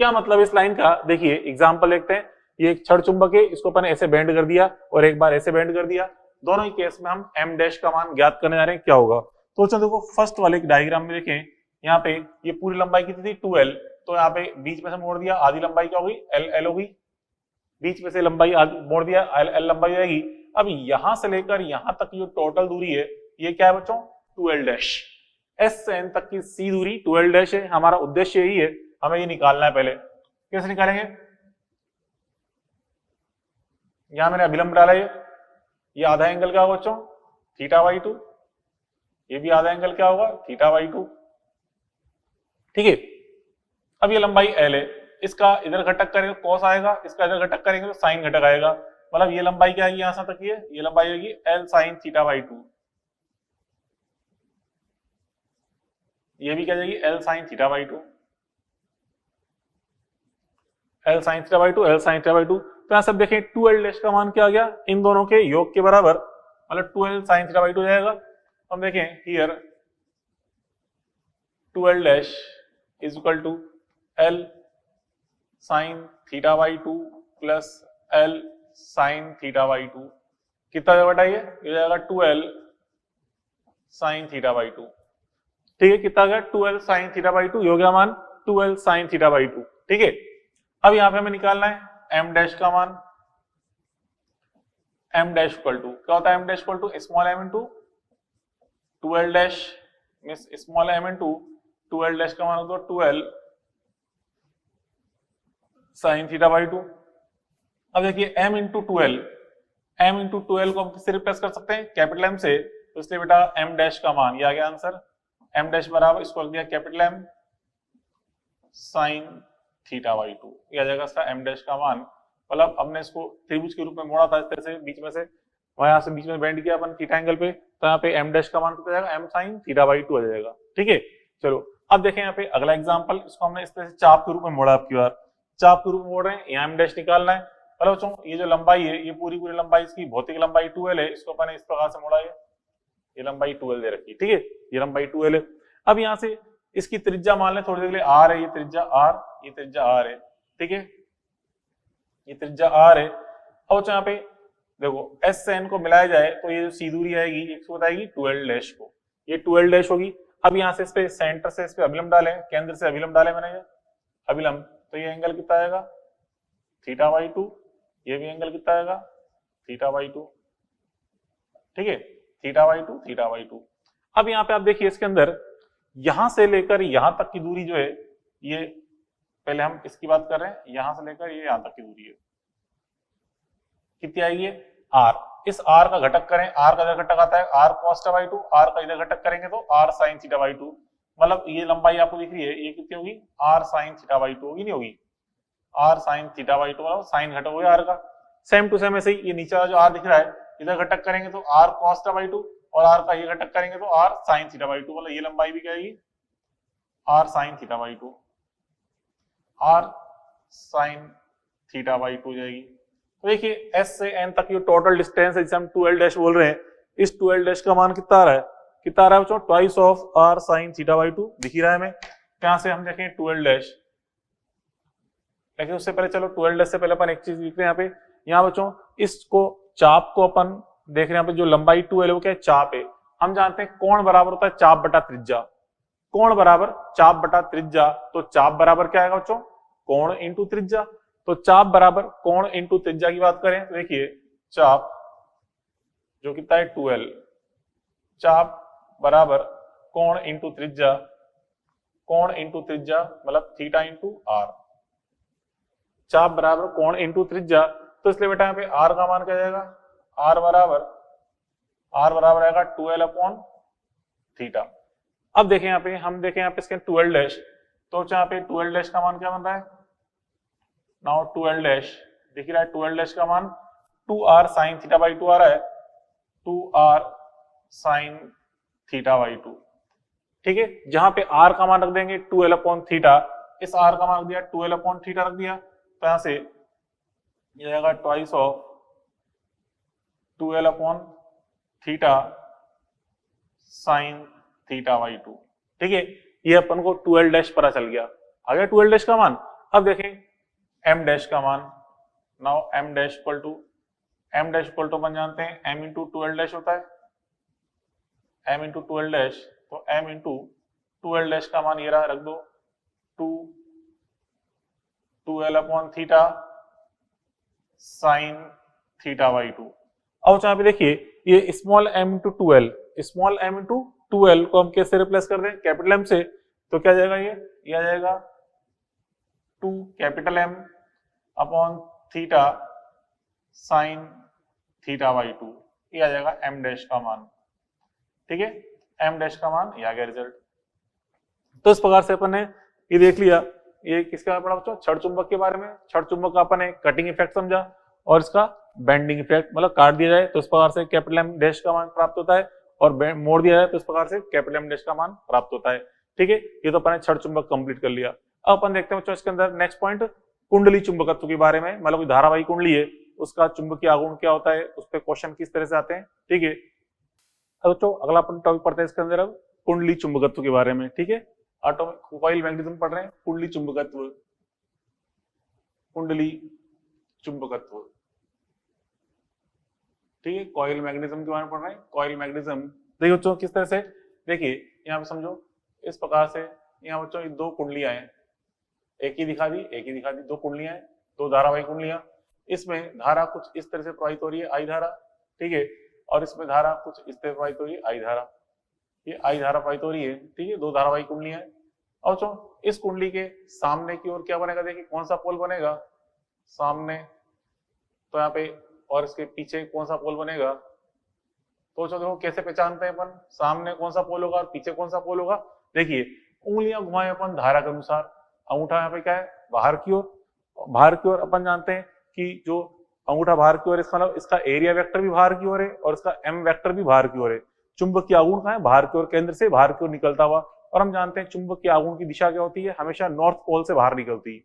क्या मतलब इस लाइन का, देखिए एग्जाम्पल देखते हैं, ये एक छड़ चुंबक है, इसको अपन ऐसे बेंड कर दिया और एक बार ऐसे बेंड कर दिया, दोनों ही केस में हम एम डैश का मान ज्ञात करने जा रहे हैं, क्या होगा। तो चलो देखो फर्स्ट वाले डायग्राम में देखें, यहाँ पे ये पूरी लंबाई कितनी थी 12, तो यहाँ पे बीच में से मोड़ दिया, आधी लंबाई क्या होगी एल, एल होगी, बीच में से लंबाई मोड़ दिया एल, एल लंबाई हो जाएगी। अब यहां से लेकर यहां तक जो टोटल दूरी है ये क्या है बच्चों 12 डैश, एस से एन तक की सी दूरी 12 डैश है, हमारा उद्देश्य यही है, हमें ये निकालना है। पहले कैसे निकालेंगे, यहां मैंने अभिलंब डाला, ये आधा एंगल क्या होगा बच्चों θ/2, ये भी आधा एंगल क्या होगा θ/2। ठीक है, अब ये लंबाई एल है, इसका इधर घटक करेंगे तो कॉस आएगा, इसका इधर घटक करेंगे तो साइन घटक आएगा, मतलब ये लंबाई क्या आएगी यहां तक की है, ये लंबाई होगी एल साइन θ/2, ये भी क्या जाएगी L sine θ/2, L sine θ/2, L sine θ/2। तो यहां सब देखें 2l डैश का मान क्या आ गया, इन दोनों के योग के बराबर, मतलब 2l साइन θ/2 हो जाएगा। हम देखें here 2l dash is equal to L sine θ/2 plus L sine theta by two. कितना जाएगा बेटा ये हो जाएगा 2l sign theta by to. ठीक है, कितना गया 2l sign theta by to, हो गया मान 2l sign theta by to. ठीक है, अब यहां पे हमें निकालना है m डैश का मान। m डैश इक्वल टू क्या होता है, m dash equal to small m into 2l dash, means small m into 2l dash का मान होता है 2l sign theta by two. अब देखिए m into 2l, m into 2l को हम किससे रिप्लेस कर सकते हैं, कैपिटल M से, तो इसलिए बेटा m डैश का मान, ये आ गया आंसर। m डैश बराबर इसको रख दिया capital M sine theta by to, ये आ जाएगा इसका m डैश का मान। मतलब हमने इसको त्रिभुज के रूप में मोड़ा था इस तरह से, बीच में से वहां से बीच में बेंड किया अपन थीटा एंगल पे, तो यहाँ पे m डैश का मान कितना जाएगा, m sine theta by two आ जाएगा। ठीक है, चलो अब देखें यहाँ पे अगला एग्जांपल, इसको हमने इस तरह से चाप के रूप में मोड़ा, आपकी बार चाप के रूप में मोड़ रहे हैं, यहाँ m डैश निकालना है। मतलब बच्चों ये जो लंबाई है, ये पूरी पूरी लंबाई इसकी भौतिक लंबाई 2l है, इसको अपन इस प्रकार से मोड़ा है, ये लंबाई 2l दे रखी है। ठीक है, ये लंबाई 2l है। अब यहाँ से इसकी त्रिज्या मान लें थोड़ी देर के लिए r है, ये त्रिज्या r, ये त्रिज्या r है। ठीक है, ये त्रिज्या r है। अब यहाँ पे देखो s से n को मिलाया जाए तो ये जो सी दूरी आएगी इसको बताएगी 2l डैश को, ये 2l डैश होगी। अब यहाँ से इस पे सेंटर से इस पे अभिलंब डालें, केंद्र से अभिलंब डालें मैंने, ये अभिलंब, तो ये एंगल कितना आएगा थीटा बाई टू, ये भी एंगल कितना आएगा थीटा बाई टू। ठीक है, theta by to, theta by two. अब यहाँ पे आप देखिए इसके अंदर यहां से लेकर यहां तक की दूरी जो है, ये पहले हम इसकी बात कर रहे हैं, यहां से लेकर ये यहां तक की दूरी है, कितनी आएगी r। इस r का घटक करें, r का इधर घटक आता है r cos theta by to, r का इधर घटक करेंगे तो r sin theta by to. मतलब ये लंबाई आपको दिख रही है, ये कितनी होगी r sin theta by to होगी, नहीं होगी r sin theta by to, मतलब साइन घटक हो गया r का। सेम टू सेम ऐसे ही ये नीचे वाला जो r दिख रहा है, इधर घटक करेंगे तो r cos theta by to, और r का ये घटक करेंगे तो r sin theta by to, मतलब ये लंबाई भी क्या आएगी r sin theta by to, r sin theta by to जाएगी। तो देखिए s से n तक ये टोटल डिस्टेंस है जिसे हम 2l डैश बोल रहे हैं, इस 2l डैश का मान कितना आ रहा है, कितना आ रहा है बच्चों, twice of r sin theta by to दिख ही रहा है हमें। यहाँ से हम देखें 2l डैश, लेकिन उससे पहले चलो 2l डैश से पहले अपन एक चीज देख रहे हैं यहाँ पे, यहाँ बच्चों इसको चाप को अपन देख रहे हैं यहाँ पे, जो लंबाई 2l है वो क्या है, चाप है। हम जानते हैं कोण बराबर होता है चाप बटा त्रिज्या, कोण बराबर चाप बटा त्रिज्या, तो चाप बराबर क्या आएगा बच्चों, कोण इंटू त्रिज्या। तो चाप बराबर कोण इंटू त्रिज्या की बात करें तो देखिए चाप जो कितना है 2l, चाप बराबर कोण इंटू त्रिज्या, कोण इंटू त्रिज्या मतलब थीटा इंटू r, चाप बराबर कोण इंटू त्रिज्या। तो इसलिए बेटा यहाँ पे r का मान क्या जाएगा, r बराबर आएगा 2l अपॉन थीटा। अब देखें यहाँ पे, हम देखें यहाँ पे इसके 2l डैश, तो यहाँ पे 2l डैश का मान क्या बन रहा है, नाउ 2l डैश दिख रहा है, 2l डैश का मान 2r sin theta by two आ रहा है, 2r sin theta by to. ठीक है, जहां पे r का मान रख देंगे 2l अपॉन थीटा, इस r का मान रख दिया 2l अपॉन थीटा रख दिया, तो यहां से ये आएगा twice of 2l upon theta sine theta by to. ठीक है, ये अपन को 2l डैश पता चल गया, आ गया 2l डैश का मान। अब देखें m डैश का मान, now m dash equal to अपन जानते हैं m इंटू 2l डैश होता है, m इंटू 2l डैश, तो m इंटू 2l डैश का मान ये रहा, रख दो 2l upon theta sine theta by two. अब यहाँ पे देखिए ये small m into 2l, small m into 2l को हम कैसे रिप्लेस कर दें, कैपिटल M से, तो क्या जाएगा ये आ जाएगा 2 capital M upon theta sine theta by to, ये आ जाएगा m डैश का मान। ठीक है, m डैश का मान ये आ गया रिजल्ट। तो इस प्रकार से अपन ने ये देख लिया, ये किसका पढ़ा बच्चों, छड़ चुंबक के बारे में। छड़ चुंबक का अपन ने कटिंग इफेक्ट समझा और इसका बेंडिंग इफेक्ट, मतलब काट दिया जाए तो इस प्रकार से कैपिटल M डैश का मान प्राप्त होता है, और मोड़ दिया जाए तो इस प्रकार से कैपिटल M डैश का मान प्राप्त होता है। ठीक है, ये तो अपन ने छड़ चुंबक कंप्लीट कर लिया। अब अपन देखते हैं बच्चों इसके अंदर नेक्स्ट पॉइंट कुंडली चुंबकत्व के बारे में, मतलब धारावाही कुंडली है उसका चुंबकीय आघूर्ण क्या होता है, उस पर क्वेश्चन किस तरह से आते हैं। ठीक है, अब बच्चों अगला अपन टॉपिक पढ़ते हैं इसके अंदर अब कुंडली चुंबकत्व के बारे में। ठीक है, एटॉमिक कॉइल मैग्नेटिज्म पढ़ रहे हैं, कुंडली चुंबकत्व, कुंडली चुंबकत्व। ठीक है, कॉइल मैग्नेटिज्म के बारे में पढ़ रहे हैं। कॉइल मैग्नेटिज्म देखिए बच्चों किस तरह से, देखिए यहाँ पे समझो इस प्रकार से, यहाँ बच्चों दो कुंडलियां हैं, एक ही दिखा दी, एक ही दिखा दी, दो कुंडलियां हैं, दो धारावाहिक कुंडलियां, इसमें धारा कुछ इस तरह से प्रवाहित हो रही है, आई धारा, ठीक है, और इसमें धारा कुछ इस तरह प्रवाहित हो रही है, आई धारा, ये आई धारा प्रवाहित हो रही है, ठीक है, दो धारावाहिक कुंडलियां हैं। और बच्चों इस कुंडली के सामने की ओर क्या बनेगा, देखिए कौन सा पोल बनेगा सामने, तो यहाँ पे, और इसके पीछे कौन सा पोल बनेगा, तो देखो कैसे पहचानते हैं अपन, सामने कौन सा पोल होगा और पीछे कौन सा पोल होगा। देखिए उंगलियां घुमाए अपन धारा के अनुसार, अंगूठा यहाँ पे क्या है बाहर की ओर, बाहर की ओर अपन जानते हैं कि जो अंगूठा बाहर की ओर, इसका मतलब इसका एरिया वेक्टर भी बाहर की ओर है और इसका एम वेक्टर भी बाहर की ओर है। चुंबक की आघूर्ण कहाँ है, बाहर की ओर, केंद्र से बाहर की ओर निकलता हुआ, और हम जानते हैं चुंबक की आघूर्ण की दिशा क्या होती है, हमेशा नॉर्थ पोल से बाहर निकलती है,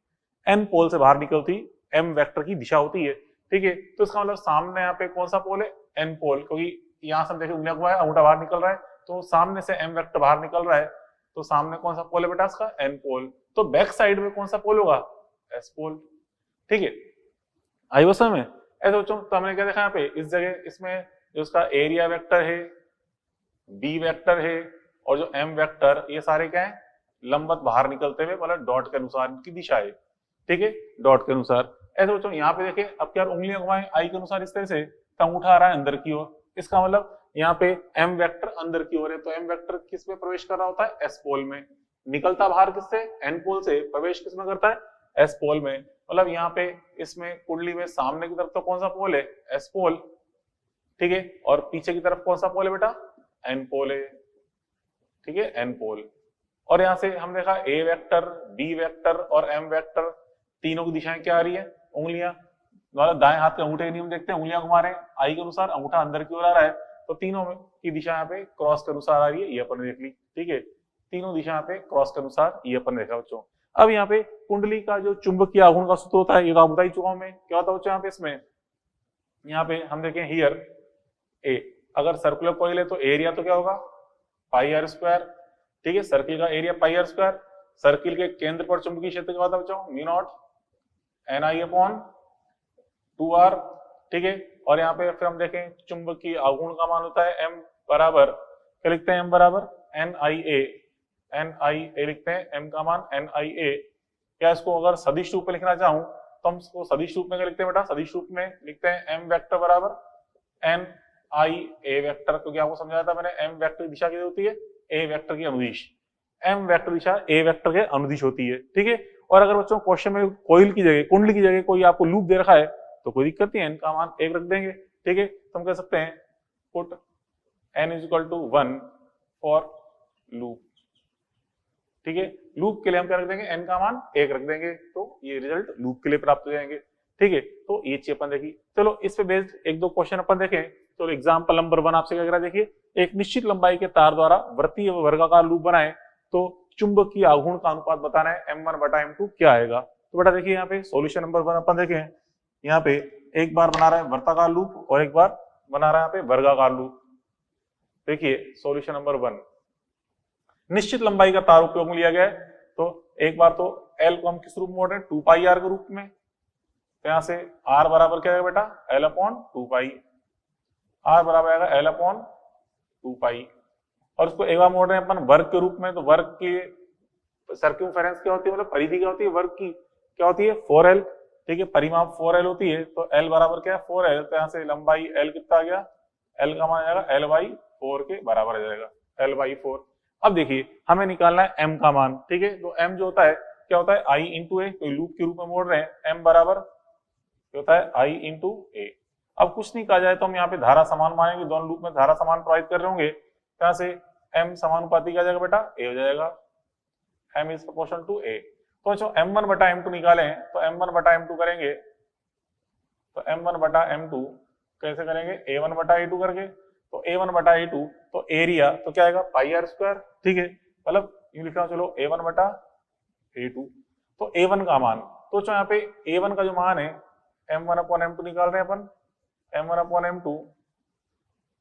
एन पोल से बाहर निकलती, एम वेक्टर की दिशा होती है, ठीक है। तो इसका मतलब सामने यहाँ पे कौन सा पोल है, एन पोल, क्योंकि यहाँ से हम देखें उंगलियां घुमाए अंगूठा बाहर निकल रहा है, तो सामने से एम वेक्टर बाहर निकल रहा है, तो सामने कौन सा पोल है बेटा इसका, एन पोल। तो बैक साइड में कौन सा पोल होगा, एस पोल, ठीक है। आई वो समझ में, ऐसे बच्चों तो हमने क्या देखा यहाँ पे, इस जगह इसमें जो उसका एरिया वेक्टर है, बी वेक्टर है, और जो एम वेक्टर, ये सारे क्या है लंबवत बाहर निकलते हुए, मतलब डॉट के अनुसार इनकी दिशा है, ठीक है, डॉट के अनुसार। ऐसे बच्चों यहाँ पे देखें, अब क्या उंगलियां घुमाएं आई के अनुसार इस तरह से, तो अंगूठा आ रहा है अंदर की ओर, इसका मतलब यहाँ पे एम वेक्टर अंदर की ओर है, तो एम वेक्टर किस में प्रवेश कर रहा होता है, एस पोल में, निकलता बाहर किससे, एन पोल से, प्रवेश किस में करता है, एस पोल में। मतलब यहाँ पे इसमें कुंडली में सामने की तरफ तो कौन सा पोल है, एस पोल, ठीक है, और पीछे की तरफ कौन सा पोल है बेटा, एन पोल है, ठीक है, एन पोल। और यहां से हम देखा ए वेक्टर, बी वेक्टर और एम वेक्टर, तीनों की दिशाएं क्या आ रही है, उंगलियां, मतलब दाएं हाथ के अंगूठे के नियम देखते हैं, उंगलियां घुमा रहे हैं आई के अनुसार, अंगूठा अंदर की ओर आ रहा है, तो तीनों की दिशा यहाँ पे क्रॉस के अनुसार आ रही है, ये अपन ने देख ली, ठीक है, तीनों दिशा यहाँ पे क्रॉस के अनुसार, ये अपन ने देखा बच्चों। अब यहाँ पे कुंडली का जो चुंबकीय आघूर्ण का सूत्र होता है, ये तो आप बता ही चुका हूं मैं, क्या होता है बच्चों यहाँ पे, इसमें यहाँ पे हम देखें हियर ए, अगर सर्कुलर कॉइल है तो एरिया तो क्या होगा पाई आर स्क्वायर, ठीक है, सर्किल का area pi R square, circle के केंद्र पर चुंबकीय क्षेत्र क्या होता है बच्चों, mu naught N I upon 2r, ठीक है। और यहाँ पे फिर हम देखें चुंबकीय आघूर्ण का मान होता है m बराबर, क्या लिखते हैं, m बराबर एन आई ए लिखते हैं, m का मान एन आई ए। क्या इसको अगर सदिश रूप में लिखना चाहूं तो हम इसको सदिश रूप में क्या लिखते हैं बेटा, सदिश रूप में लिखते हैं m वेक्टर बराबर एन आई ए वेक्टर, क्योंकि आपको समझाया था मैंने m वेक्टर की दिशा क्या होती है, a वेक्टर की अनुदिश, m vector Disha a vector के अनुदिश होती है, ठीक है। और अगर बच्चों क्वेश्चन में कॉइल की जगह, कुंडली की जगह कोई आपको लूप दे रखा है तो कोई दिक्कत नहीं है, n का मान 1 रख देंगे, ठीक है। तो हम कह सकते हैं put n is equal to 1 for loop, ठीक है। लूप के लिए हम क्या रख देंगे, n का मान 1 रख देंगे, तो ये रिजल्ट लूप के लिए प्राप्त हो जाएंगे, ठीक है। तो ये चीज अपन देखी, चलो इस पे बेस्ड एक दो क्वेश्चन अपन देखें। तो एग्जांपल नंबर 1 आपसे क्या कह रहा है, देखिए एक निश्चित लंबाई के तार द्वारा वृत्तीय व वर्गाकार लूप बनाए तो चुंबकीय आघूर्ण का अनुपात बताना है, m1 बटा m2 क्या आएगा। तो बेटा देखिए यहाँ पे सॉल्यूशन नंबर 1 अपन देखें, यहाँ पे एक बार बना रहा है वर्ताकार लूप और एक बार बना रहा है यहाँ पे वर्गाकार लूप। देखिए सॉल्यूशन नंबर 1, निश्चित लंबाई का तार उपयोग में लिया गया है, तो एक बार तो L को हम किस रूप में मोड़ रहे हैं, 2 पाई r के रूप में, तो यहाँ से r बराबर क्या है बेटा, L अपॉन 2 पाई, r बराबर आएगा L अपॉन 2 पाई। और उसको एक बार मोड़ रहे हैं अपन वर्ग के रूप में, तो वर्ग की सर्कमफेरेंस क्या होती है, मतलब परिधि क्या होती है, वर्ग की क्या होती है 4l, ठीक है, परिमाप 4l होती है, तो L बराबर क्या है 4l, तो यहाँ से लंबाई L कितना आ गया, L का मान आएगा L बाई 4 के बराबर आ जाएगा, L बाई 4। अब देखिए हमें निकालना है m का मान, ठीक है, तो m जो होता है क्या होता है i इंटू ए, कोई लूप के रूप में मोड़ रहे हैं, m बराबर क्या होता है i इंटू ए। अब कुछ नहीं कहा जाए तो हम यहाँ पे धारा समान मानेंगे, दोनों लूप में धारा समान प्रवाहित कर रहे होंगे, यहाँ से m समानुपाती क्या जाएगा बेटा, a हो जाएगा, m is proportional to a। तो अच्छा m1 बटा m2 निकालें, तो m1 बटा m2 करेंगे, तो m1 बटा m2 कैसे करेंगे, a1 बटा a2 करके, तो a1 बटा a2, तो एरिया तो क्या आएगा पाई आर स्क्वायर, ठीक है, मतलब यूं लिखना, चलो a1 बटा a2, तो a1 का मान, तो यहाँ पे a1 का जो मान है m1 अपॉन m2 निकाल रहे हैं अपन, m1 अपॉन m2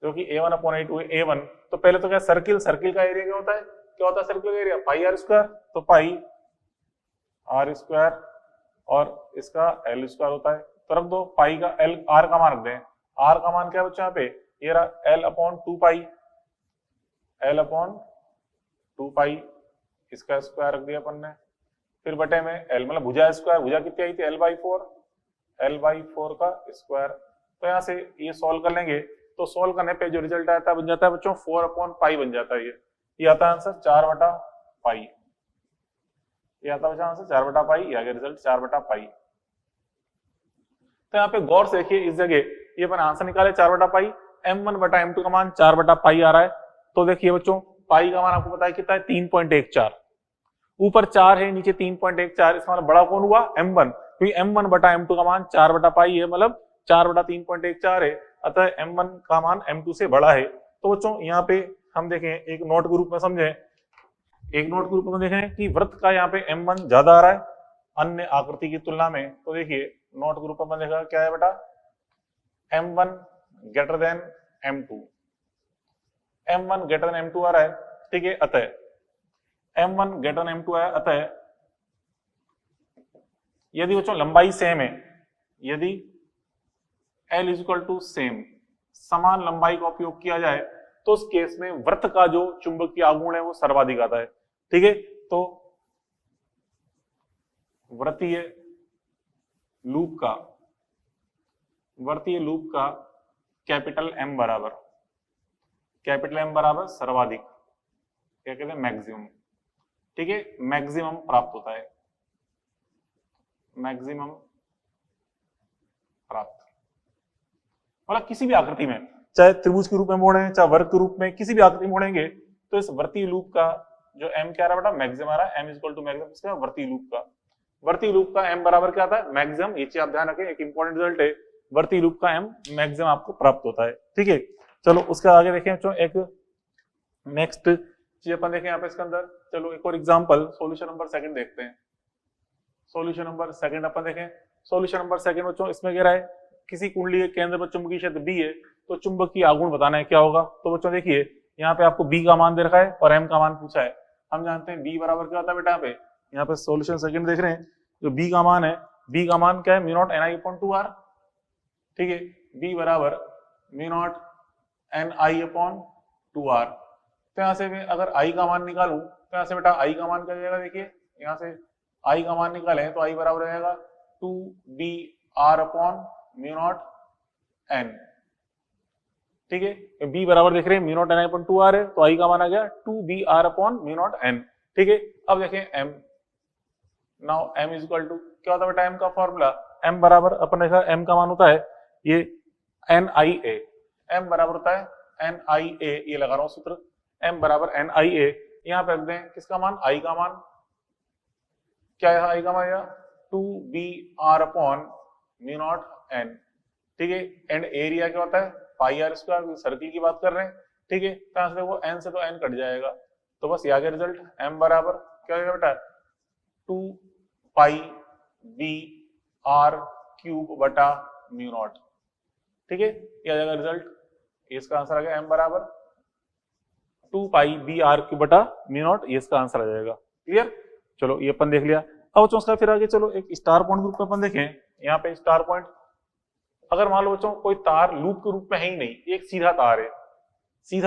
जो कि a1 अपॉन a2 है, a1, तो पहले तो क्या सर्किल, सर्किल का एरिया क्या होता है, क्या होता है सर्किल का एरिया, पाई आर स्क्वायर, तो पाई आर स्क्वायर और इसका एल स्क्वायर होता है, तो रख दो पाई का एल, आर का मान रख दें, आर का मान क्या है बच्चों यहाँ पे, ये रहा एल अपॉन टू पाई, एल अपॉन टू पाई, इसका स्क्वायर रख दिया अपन ने, फिर बटे में एल मतलब भुजा स्क्वायर, भुजा कितनी आई थी L by four, L by four का स्क्वायर। तो यहाँ से ये सॉल्व कर लेंगे, तो सॉल्व करने पे जो रिजल्ट आता है बन जाता है बच्चों फोर अपॉन पाई बन जाता है। ये आता है आंसर 4/पाई, ये आता है आंसर 4/पाई, ये आ गया रिजल्ट 4/पाई। तो यहाँ पे गौर से देखिए इस जगह ये अपन आंसर निकाले 4/पाई, m1/m2 का मान 4/पाई आ रहा है। तो देखिए बच्चों पाई का मान आपको पता है कितना है 3.14, ऊपर 4 है नीचे 3.14, इसका मतलब बड़ा कौन हुआ m1, क्योंकि m1/m2 का मान 4/पाई है, मतलब 4/3.14 है, अतः m1 का मान m2 से बड़ा है। तो बच्चों यहाँ पे हम देखें एक नोट के रूप में समझें, एक नोट के रूप में देखें कि वृत्त का यहाँ पे m1 ज्यादा आ रहा है अन्य आकृति की तुलना में। तो देखिए नोट के रूप में देखा क्या है बेटा, m1 greater than m2, m1 greater than m2 आ रहा है, ठीक है, अतः m1 ग्रेटर देन m2 आया, अतः यदि बच्चों लंबाई सेम है, यदि L is equal to same, समान लंबाई का उपयोग किया जाए, तो उस केस में वृत्त का जो चुंबकीय आघूर्ण है वो सर्वाधिक आता है, ठीक है। तो वृत्तीय लूप का कैपिटल M बराबर सर्वाधिक, क्या कहते हैं मैक्सिमम, ठीक है, मैक्सिमम प्राप्त होता है, मैक्सिमम प्राप्त, मतलब किसी भी आकृति में, चाहे त्रिभुज के रूप में मोड़े चाहे वर्ग के रूप में, किसी भी आकृति में मोड़ेंगे तो इस वृत्तीय लूप का जो m क्या आ रहा है बेटा, मैक्सिमम आ रहा है, m इक्वल टू मैक्सिमम, इसका वृत्तीय लूप का m बराबर क्या आता है मैक्सिमम। ये चीज आप ध्यान रखें, एक इंपॉर्टेंट रिजल्ट है, वृत्तीय लूप का m मैक्सिमम आपको प्राप्त होता है, ठीक है। चलो उसके आगे देखें बच्चों, एक नेक्स्ट चीज अपन देखें यहाँ पे इसके अंदर, चलो एक और एग्जांपल सॉल्यूशन नंबर सेकंड देखते हैं। सॉल्यूशन नंबर सेकंड अपन देखें, सॉल्यूशन नंबर सेकंड बच्चों इसमें कह रहा है किसी कुंडली के केंद्र पर चुंबकीय क्षेत्र B है, तो चुंबकीय आघूर्ण बताना है क्या होगा। तो बच्चों देखिए यहाँ पे आपको B का मान दे रखा है और M का मान पूछा है, हम जानते हैं B बराबर क्या होता है बेटा, यहाँ पे सॉल्यूशन सेकंड देख रहे हैं, जो B का मान है, B का मान क्या है म्यू नॉट NI/2R, ठीक है, B बराबर म्यू नॉट NI/2R। तो यहाँ से मैं अगर I का मान निकालूं तो यहाँ से बेटा I का मान क्या जाएगा, देखिए यहाँ से I का मान निकालें तो I बराबर रहेगा 2BR/म्यू नॉट N, ठीक है, B बराबर देख रहे हैं म्यू नॉट NI/2R है, तो I का मान आ गया 2BR/म्यू नॉट N, ठीक है। अब देखें M, now M is equal to क्या होता है बेटा, M का फॉर्मूला, M बराबर अपन देखा M का मान होता है ये NIA, M बराबर होता है NIA, ये लगा रहा हूं सूत्र, M बराबर NIA, यहाँ पे रख दें किसका मान, I का मान, क्या है I का मान, 2BR/म्यू नॉट N, ठीक है, एंड एरिया क्या होता है पाई आर स्क्वायर, सर्किल की बात कर रहे हैं, ठीक है। तो यहाँ से वो n से तो n कट जाएगा, तो बस ये आ गया रिजल्ट, m बराबर क्या हो बेटा 2πBr³ म्यू नॉट, ठीक है, ये आ जाएगा रिजल्ट, इसका आंसर आ गया m बराबर 2πBr³ म्यू नॉट, ये इसका आंसर आ जाएगा, क्लियर। चलो ये अपन देख लिया। अब बच्चों उसका फिर आगे चलो एक स्टार पॉइंट ग्रुप में अपन देखें, यहाँ पे स्टार पॉइंट, अगर मान लो बच्चों कोई तार लूप के रूप में है ही नहीं, एक सीधा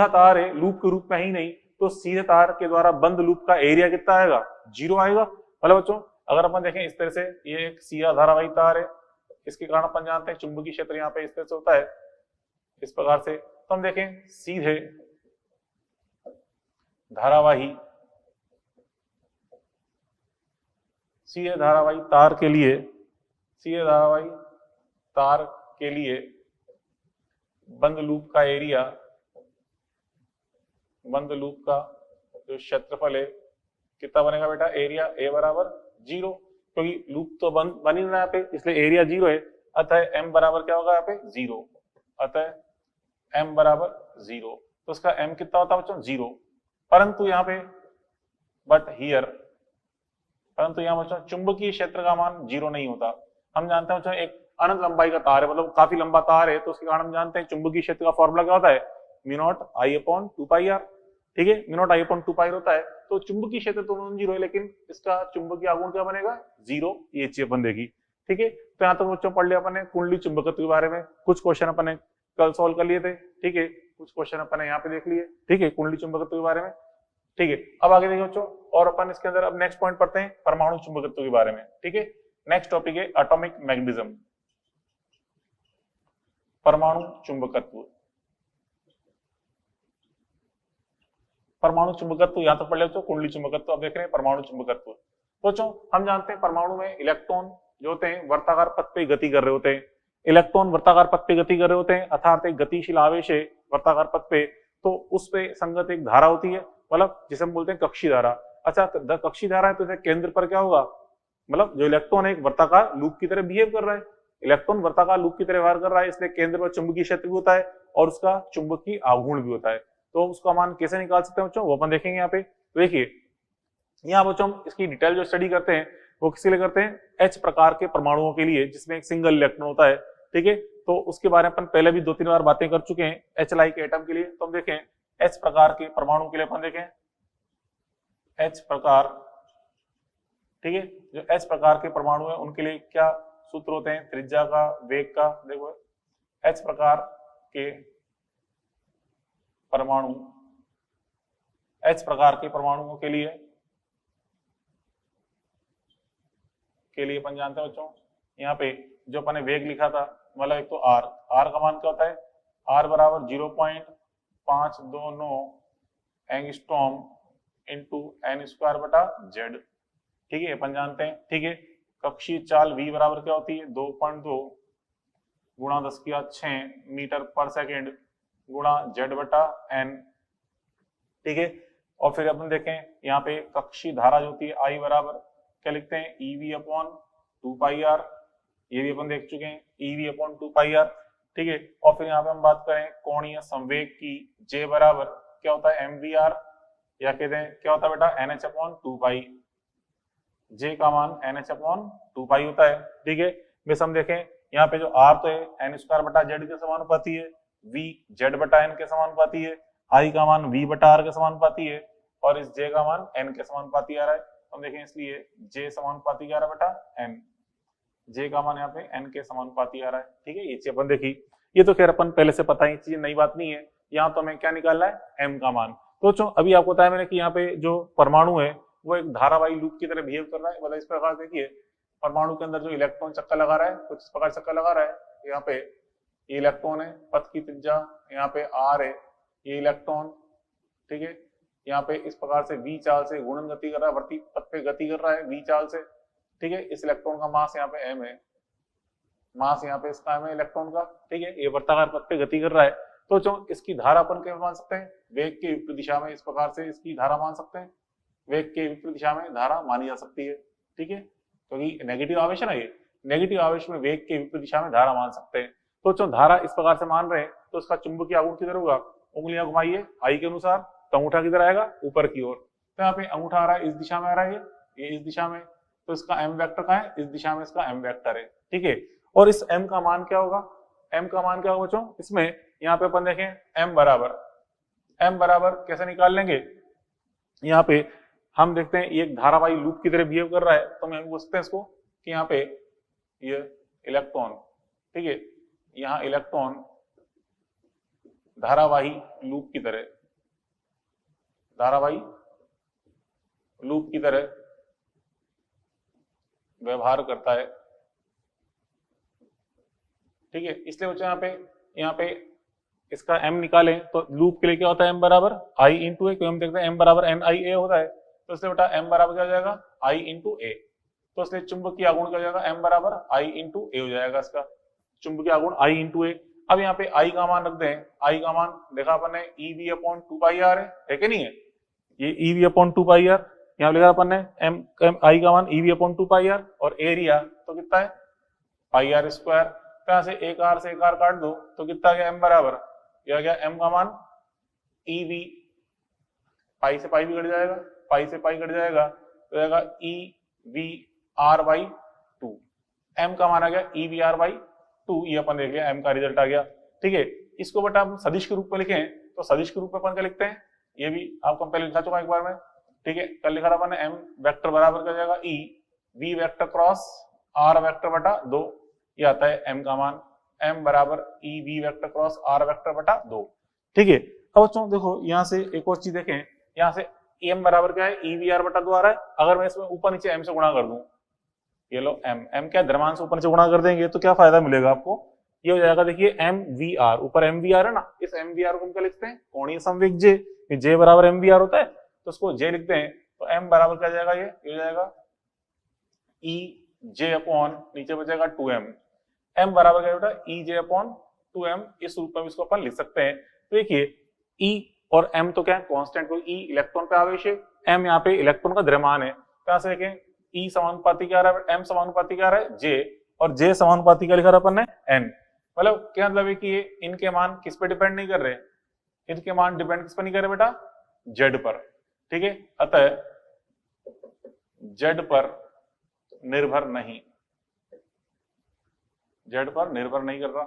तार है लूप के रूप में ही नहीं, तो सीधे तार के द्वारा बंद लूप का एरिया कितना आएगा, 0 आएगा। मतलब बच्चों अगर अपन देखें इस तरह से, ये एक सीधा धारावाही तार है, इसके कारण अपन जानते हैं चुंबकीय क्षेत्र यहाँ पे इस तरह से होता है, इस प्रकार से। तो हम देखें सीधे धारावाही तार के लिए बंद लूप का एरिया, बंद लूप का जो क्षेत्रफल है कितना बनेगा बेटा, एरिया A बराबर 0, क्योंकि लूप तो बन ही रहा है यहाँ पे, इसलिए एरिया 0 है, अतः m बराबर क्या होगा यहाँ पे 0, अतः m बराबर 0, तो उसका m कितना होता है बच्चों 0। परंतु यहाँ पे यहाँ बच्चों चुंबकीय क्षेत्र का मान 0 नहीं होता। हम जानते हैं बच्चों एक अनंत लंबाई का तार है, मतलब काफी लंबा तार है, तो उसके कारण हम जानते हैं चुंबकीय क्षेत्र का फॉर्मूला क्या होता है म्यू नॉट I/2πr, ठीक है, म्यू नॉट I/2πr होता है। तो चुंबकीय क्षेत्र तो नॉन 0 है, लेकिन इसका चुंबकीय आघूर्ण क्या बनेगा 0, ये चीज अपन देखी, ठीक है। तो यहाँ तक बच्चों पढ़ लिया अपन ने कुंडली चुंबकत्व के बारे में, कुछ क्वेश्चन अपन ने कल सॉल्व कर लिए थे, ठीक है, कुछ क्वेश्चन अपन ने यहाँ पे देख लिए, ठीक है, कुंडली चुंबकत्व के बारे में, ठीक है। अब आगे देखिए बच्चों, और अपन इसके अंदर अब नेक्स्ट पॉइंट पढ़ते हैं परमाणु चुंबकत्व के बारे में, ठीक है। नेक्स्ट टॉपिक है एटॉमिक मैग्नेटिज्म, परमाणु चुंबकत्व। परमाणु चुंबकत्व यहाँ तक पढ़ लेते हो, कुंडली चुंबकत्व, अब देख रहे हैं परमाणु चुंबकत्व। बच्चों हम जानते हैं परमाणु में इलेक्ट्रॉन जो होते हैं वर्ताकार पथ पे गति कर रहे होते हैं, इलेक्ट्रॉन वर्ताकार पथ पे गति कर रहे होते हैं, अर्थात एक गतिशील आवेश है वर्ताकार पथ पे, तो उस पे संगत एक धारा होती है, मतलब जिसे हम बोलते हैं कक्षीय धारा। अच्छा, कक्षीय धारा है तो इसे केंद्र पर क्या होगा, मतलब जो इलेक्ट्रॉन है एक वर्ताकार लूप की तरह बिहेव कर रहा है, इलेक्ट्रॉन वर्ताकार लूप की तरह व्यवहार कर रहा है, इसलिए केंद्र पर चुंबकीय क्षेत्र भी होता है और उसका चुंबकीय आघूर्ण भी होता है। तो उसका मान कैसे निकाल सकते हैं बच्चों, वो अपन देखेंगे यहाँ पे। तो देखिए यहाँ बच्चों हम इसकी डिटेल जो स्टडी करते हैं वो किसके लिए करते हैं, एच प्रकार के परमाणुओं के लिए जिसमें एक सिंगल इलेक्ट्रॉन होता है, ठीक है। तो उसके बारे में अपन पहले भी 2-3 बार बातें कर चुके हैं एच लाइक एटम के लिए। तो हम देखें एच प्रकार के परमाणु के लिए अपन देखें एच प्रकार, ठीक है, जो एच प्रकार के परमाणु है उनके लिए क्या सूत्र होते हैं, त्रिज्या का, वेग का। देखो एच प्रकार के परमाणु, एच प्रकार के परमाणुओं के लिए अपन जानते हैं बच्चों, यहाँ पे जो अपन ने वेग लिखा था, मतलब एक तो आर, आर का मान क्या होता है, आर बराबर 0.529 एंगस्ट्रॉम इंटू एन स्क्वायर बटा जेड, ठीक है, अपन जानते हैं, ठीक है। कक्षीय चाल v बराबर क्या होती है, 2.2 गुणा 10⁶ मीटर पर सेकेंड गुणा जेड बटा एन, ठीक है। और फिर अपन देखें यहाँ पे कक्षीय धारा जो होती है I बराबर क्या लिखते हैं, EV अपॉन 2πr, ये भी अपन देख चुके हैं, EV अपॉन 2πr, ठीक है। और फिर यहाँ पे हम बात करें कोणीय संवेग की, J बराबर क्या होता है mvr, या कहते हैं क्या होता है बेटा NH अपॉन 2π, J का मान NH अपॉन 2π होता है, ठीक है। बस हम देखें यहाँ पे जो R तो है n स्क्वायर बटा जेड के समानुपाती है, V जेड बटा एन के समानुपाती है, I का मान V बटा R के समानुपाती है, और इस J का मान N के समानुपाती आ रहा है। हम देखें इसलिए J समानुपाती क्या आ रहा है बेटा N, J का मान यहाँ पे N के समानुपाती आ रहा है, ठीक है। ये चीज अपन देखी, ये तो खैर अपन पहले से पता है, चीज नई बात नहीं है। यहाँ तो हमें क्या निकालना है, M का मान। तो अभी आपको बताया मैंने कि यहाँ पे जो परमाणु है वो एक धारावाही लूप की तरह बिहेव कर रहा है, मतलब इस प्रकार देखिए परमाणु के अंदर जो इलेक्ट्रॉन चक्कर लगा रहा है कुछ इस प्रकार चक्कर लगा रहा है, यहाँ पे ये इलेक्ट्रॉन है, पथ की त्रिज्या यहाँ पे R है, ये इलेक्ट्रॉन, ठीक है, यहाँ पे इस प्रकार से v चाल से गुणन गति कर रहा है, वर्ती पथ पे गति कर रहा है v चाल से, ठीक है। इस इलेक्ट्रॉन का मास यहाँ पे m है, मास यहाँ पे इसका m है इलेक्ट्रॉन का, ठीक है, ये वर्ताकार पथ पे गति कर रहा है। तो जो इसकी धारा अपन क्या मान सकते हैं, वेग के विपरीत दिशा में इस प्रकार से इसकी धारा मान सकते हैं, वेग के विपरीत दिशा में धारा मानी जा सकती है, ठीक है, क्योंकि नेगेटिव आवेश है ना, ये नेगेटिव आवेश में वेग के विपरीत दिशा में धारा मान सकते हैं। तो जो धारा इस प्रकार से मान रहे हैं तो इसका चुंबकीय आघूर्ण किधर होगा, उंगलियां घुमाइए आई के अनुसार, तो अंगूठा किधर आएगा, ऊपर की ओर। तो यहाँ पे अंगूठा आ रहा है इस दिशा में आ रहा है, ये इस दिशा में, तो इसका m वेक्टर कहाँ है, इस दिशा में इसका m वेक्टर है, ठीक है। और इस m का मान क्या होगा, m का मान क्या होगा बच्चों, इसमें यहाँ पे अपन देखें m बराबर कैसे निकाल लेंगे, यहाँ पे हम देखते हैं ये एक धारावाही लूप की तरह बिहेव कर रहा है, तो हम पूछते हैं इसको कि यहाँ पे ये इलेक्ट्रॉन, ठीक है, यहाँ इलेक्ट्रॉन धारावाही लूप की तरह, धारावाही लूप की तरह व्यवहार करता है, ठीक है। इसलिए बच्चों यहाँ पे इसका m निकालें तो लूप के लिए क्या होता है, m बराबर I इंटू ए, हम देखते हैं m बराबर NIA होता है, तो इसलिए बेटा m बराबर क्या हो जाएगा I इंटू ए, तो इसलिए चुंबकीय आघूर्ण क्या हो जाएगा, m बराबर I इंटू ए हो जाएगा इसका चुंबकीय आघूर्ण I इंटू ए। अब यहाँ पे I का मान रख दें, I का मान देखा अपन ने EV अपॉन 2πr है कि नहीं है, ये EV अपॉन 2πr, यहाँ लिखा अपन ने I का मान EV अपॉन 2πr, और एरिया तो कितना है पाई आर स्क्वायर, यहाँ से एक आर से एक आर काट दो तो कितना गया, m बराबर गया m का मान EV, पाई से पाई भी कट जाएगा, पाई से पाई कट जाएगा तो जाएगा EVR/2, m का मान आ गया EVR/2, ये अपन देख लिया m का रिजल्ट आ गया, ठीक है। इसको बेटा हम सदिश के रूप में लिखें तो सदिश के रूप में अपन क्या लिखते हैं, ये भी आपको पहले लिखा चुका एक बार में, ठीक है। कल लिखा था अपन ने m वेक्टर बराबर क्या जाएगा E V vector cross R vector बटा 2, ये आता है m का मान, m बराबर E V vector cross R vector बटा 2। ठीक है, अब बच्चों देखो यहाँ से एक और चीज देखें, यहाँ से m बराबर क्या है, ई वी आर बटा 2 आ रहा है। अगर मैं इसमें ऊपर नीचे m से गुणा कर दूं, ये लो m क्या द्रव्यमान से ऊपर नीचे गुणा कर देंगे तो क्या फायदा मिलेगा आपको, ये हो जाएगा देखिए एम वी आर, ऊपर एम वी आर है ना, इस एम वी आर को हम क्या लिखते हैं, कोणीय संवेग जे, जे बराबर एम वी आर होता है तो उसको जे लिखते हैं। तो m बराबर क्या जाएगा, ये हो जाएगा ई जे अपॉन नीचे बचेगा 2m, m बराबर क्या बेटा ई जे अपॉन 2m, इस रूप में इसको अपन लिख सकते हैं। तो देखिए E और m तो क्या है कांस्टेंट, को E इलेक्ट्रॉन पे आवेश है, m यहाँ पे इलेक्ट्रॉन का द्रव्यमान है। कहां से देखें, E समानुपाती क्या आ रहा है, m समानुपाती क्या आ रहा है J, और J समानुपाती क्या लिखा रहा अपन ने n। मतलब क्या मतलब है कि ये इनके मान किस पे डिपेंड नहीं कर रहे, इनके मान डिपेंड किस पर नहीं कर रहे बेटा, Z पर। ठीक है, अतः Z पर निर्भर नहीं, Z पर निर्भर नहीं कर रहा।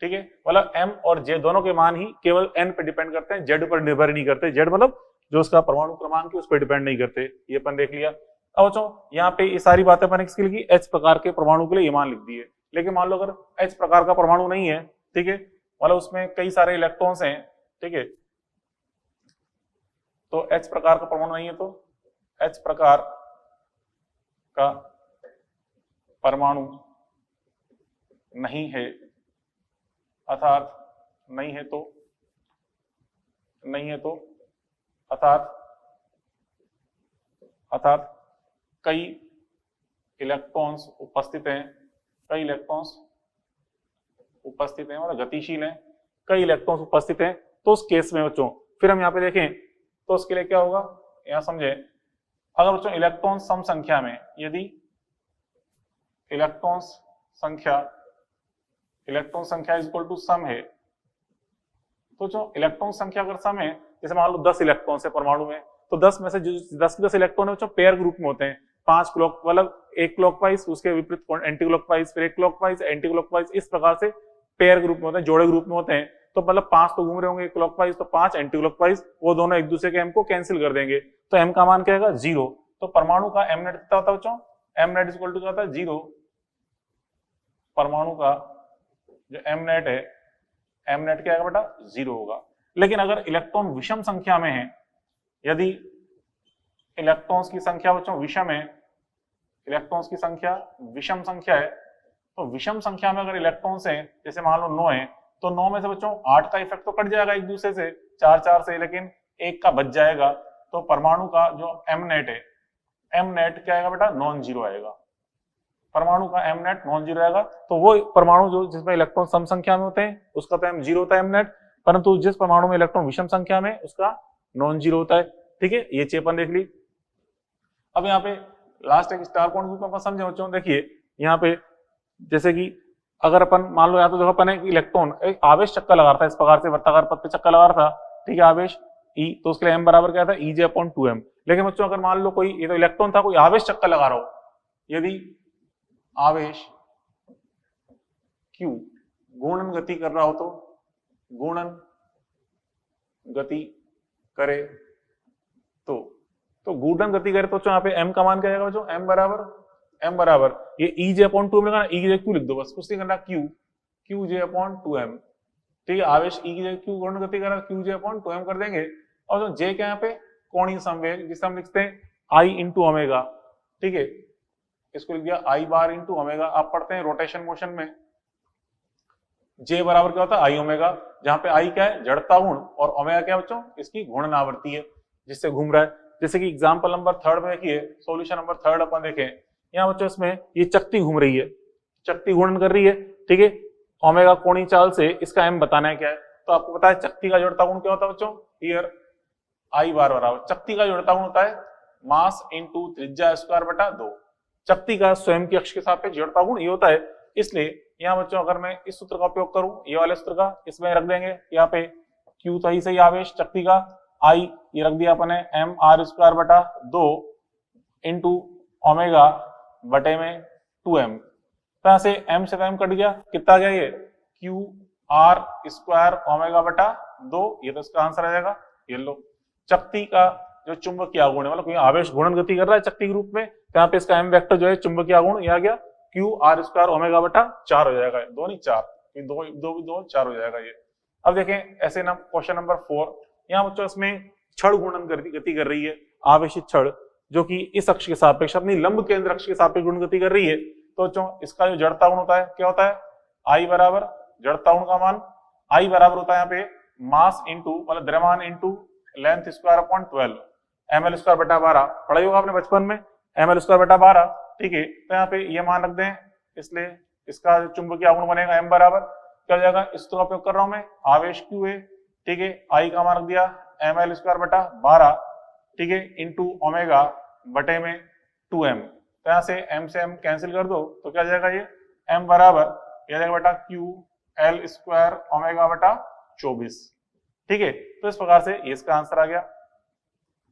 ठीक है, मतलब m और j दोनों के मान ही केवल n पे डिपेंड करते हैं, z पर निर्भर नहीं करते। z मतलब जो उसका परमाणु क्रमांक है उस पर डिपेंड नहीं करते, ये अपन देख लिया। अब बच्चों यहाँ पे ये सारी बातें अपन किसके लिखी, h प्रकार के परमाणु के लिए ये मान लिख दिए। लेकिन मान लो अगर h प्रकार का परमाणु नहीं है, ठीक है, मतलब उसमें कई सारे इलेक्ट्रॉन्स हैं, ठीक है, तो h प्रकार का परमाणु नहीं है तो h प्रकार का परमाणु नहीं है, अर्थात नहीं है तो अर्थात कई इलेक्ट्रॉन्स उपस्थित हैं, मतलब गतिशील हैं, कई इलेक्ट्रॉन्स उपस्थित हैं, तो उस केस में बच्चों फिर हम यहाँ पे देखें तो उसके लिए क्या होगा, यहाँ समझे, अगर बच्चों इलेक्ट्रॉन सम संख्या में, यदि इलेक्ट्रॉन संख्या इज इक्वल टू सम है, तो जो इलेक्ट्रॉन संख्या अगर सम है, जैसे मान लो 10 इलेक्ट्रॉन है परमाणु में, तो 10 में से जो 10 इलेक्ट्रॉन है पेयर ग्रुप में होते हैं, 5 क्लॉक मतलब एक क्लॉकवाइज, उसके विपरीत एंटी क्लॉकवाइज, फिर एक क्लॉकवाइज एंटी क्लॉकवाइज, इस प्रकार से पेयर ग्रुप में होते हैं, जोड़े ग्रुप में होते हैं। तो मतलब 5 तो घूम रहे होंगे क्लॉकवाइज, तो 5 एंटी क्लॉकवाइज, वो दोनों एक दूसरे के एम को कैंसिल कर देंगे, तो एम का मान क्या आएगा 0। तो परमाणु का एम नेट कितना होता है बच्चों, M net is equal to क्या होता है 0। परमाणु का जो एम नेट है, एम नेट क्या आएगा बेटा 0 होगा। लेकिन अगर इलेक्ट्रॉन विषम संख्या में है, यदि इलेक्ट्रॉन्स की संख्या बच्चों विषम है, इलेक्ट्रॉन्स की संख्या विषम संख्या है, तो विषम संख्या में अगर इलेक्ट्रॉन्स हैं, जैसे मान लो 9 है, तो 9 में से बच्चों 8 का इफेक्ट तो कट जाएगा एक दूसरे से, 4 से, लेकिन एक का बच जाएगा। तो परमाणु का जो एम नेट है, एम नेट क्या आएगा बेटा नॉन जीरो आएगा, परमाणु का एम नेट नॉन जीरो आएगा। तो वो परमाणु जो जिसमें इलेक्ट्रॉन सम संख्या में होते हैं उसका तो एम जीरो होता है एम नेट, परंतु जिस परमाणु में इलेक्ट्रॉन विषम संख्या में उसका नॉन जीरो होता है। ठीक है, ये चीज अपन देख ली। अब यहाँ पे लास्ट एक स्टार कोण ग्रुप अपन समझे बच्चों, देखिए यहाँ पे जैसे कि अगर अपन मान लो, या तो देखो अपन एक इलेक्ट्रॉन एक आवेश चक्कर लगा रहा था, इस प्रकार से वृत्ताकार पथ पे चक्कर लगा रहा था, ठीक है, आवेश E, तो उसके लिए m बराबर क्या था EJ अपॉन 2m। लेकिन बच्चों अगर मान लो कोई, ये तो इलेक्ट्रॉन था, कोई आवेश चक्कर लगा रहा हो, यदि आवेश Q घूर्णन गति कर रहा हो, तो घूर्णन गति करे तो घूर्णन गति करे तो यहाँ पे m का मान क्या आएगा बच्चों, m बराबर ये EJ अपॉन 2m लिखा ना, EJ क्यू लिख दो बस, कुछ नहीं करना, QJ अपॉन 2m। ठीक है, आवेश E की जगह Q घूर्णन गति कर रहा है, QJ अपॉन 2m कर देंगे। और जो J क्या यहाँ पे कोणीय संवेग, जिसे हम लिखते हैं I इंटू ओमेगा। ठीक है, इसको लिख दिया I बार इंटू ओमेगा। आप पढ़ते हैं रोटेशन मोशन में J बराबर क्या होता है I ओमेगा, जहाँ पे I क्या है जड़ता गुण, और ओमेगा क्या बच्चों इसकी घूर्णन आवृत्ति है जिससे घूम रहा है। जैसे कि एग्जाम्पल नंबर 3 में देखिए, सोल्यूशन नंबर 3 अपन देखें, यहाँ बच्चों इसमें ये चक्ति घूम रही है, चक्ति घूर्णन कर रही है, ठीक है, ओमेगा कोणीय चाल से इसका m बताना है क्या है। तो आपको पता है चक्ति का जड़ता गुण क्या होता है बच्चों, हियर I बार बराबर, चक्ति का जड़ता गुण होता है मास इंटू त्रिज्या स्क्वायर बटा 2। चक्ति का स्वयं की अक्ष के सापेक्ष जड़ता गुण ये होता है। इसलिए यहाँ बच्चों अगर मैं इस सूत्र का उपयोग करूं, ये वाले सूत्र का, इसमें रख देंगे यहाँ पे Q तो सही आवेश, चक्ति का I ये रख दिया अपने m r स्क्वायर बटा 2 इंटू ओमेगा बटे में 2m। तो यहाँ से m से m कट गया, कितना गया ये Q r स्क्वायर ओमेगा बटा 2, ये तो इसका आंसर आ जाएगा। ये लो, चक्ति का जो चुंबकीय आघूर्ण है, मतलब कोई आवेश घूर्णन गति कर रहा है चक्ति के रूप में, तो यहाँ पे इसका m वेक्टर जो है चुंबकीय आघूर्ण, ये आ गया Q r स्क्वायर ओमेगा बटा 4 हो जाएगा, 2 नहीं 4। दो दो दो 4 हो जाएगा ये। अब देखें ऐसे ना क्वेश्चन नंबर 4, यहाँ बच्चों इसमें छड़ घूर्णन गति कर रही है, आवेशित छड़ जो कि इस अक्ष के सापेक्ष अपनी लंब केंद्र अक्ष के सापेक्ष घूर्णन गति कर रही है। तो बच्चों इसका जो जड़ता गुण होता है क्या होता है, आई बराबर जड़ता गुण का मान आई बराबर होता है यहाँ पे मास इंटू मतलब द्रव्यमान into length square upon 12 ml square बटा 12, पढ़ा ही होगा आपने बचपन में ml स्क्वायर बटा 12, ठीक है। तो यहाँ पे ये मान रख दें, इसलिए इसका चुंबकीय आघूर्ण बनेगा m बराबर क्या हो जाएगा, इसका उपयोग कर रहा हूं मैं, आवेश Q है, ठीक है, आई का मान रख दिया ml स्क्वायर बटा 12, ठीक है, इंटू ओमेगा बटे में 2m। तो यहाँ से m कैंसिल कर दो तो क्या जाएगा ये m बराबर क्या जाएगा बेटा Q L स्क्वायर ओमेगा बटा 24, ठीक है। तो इस प्रकार से ये इसका आंसर आ गया।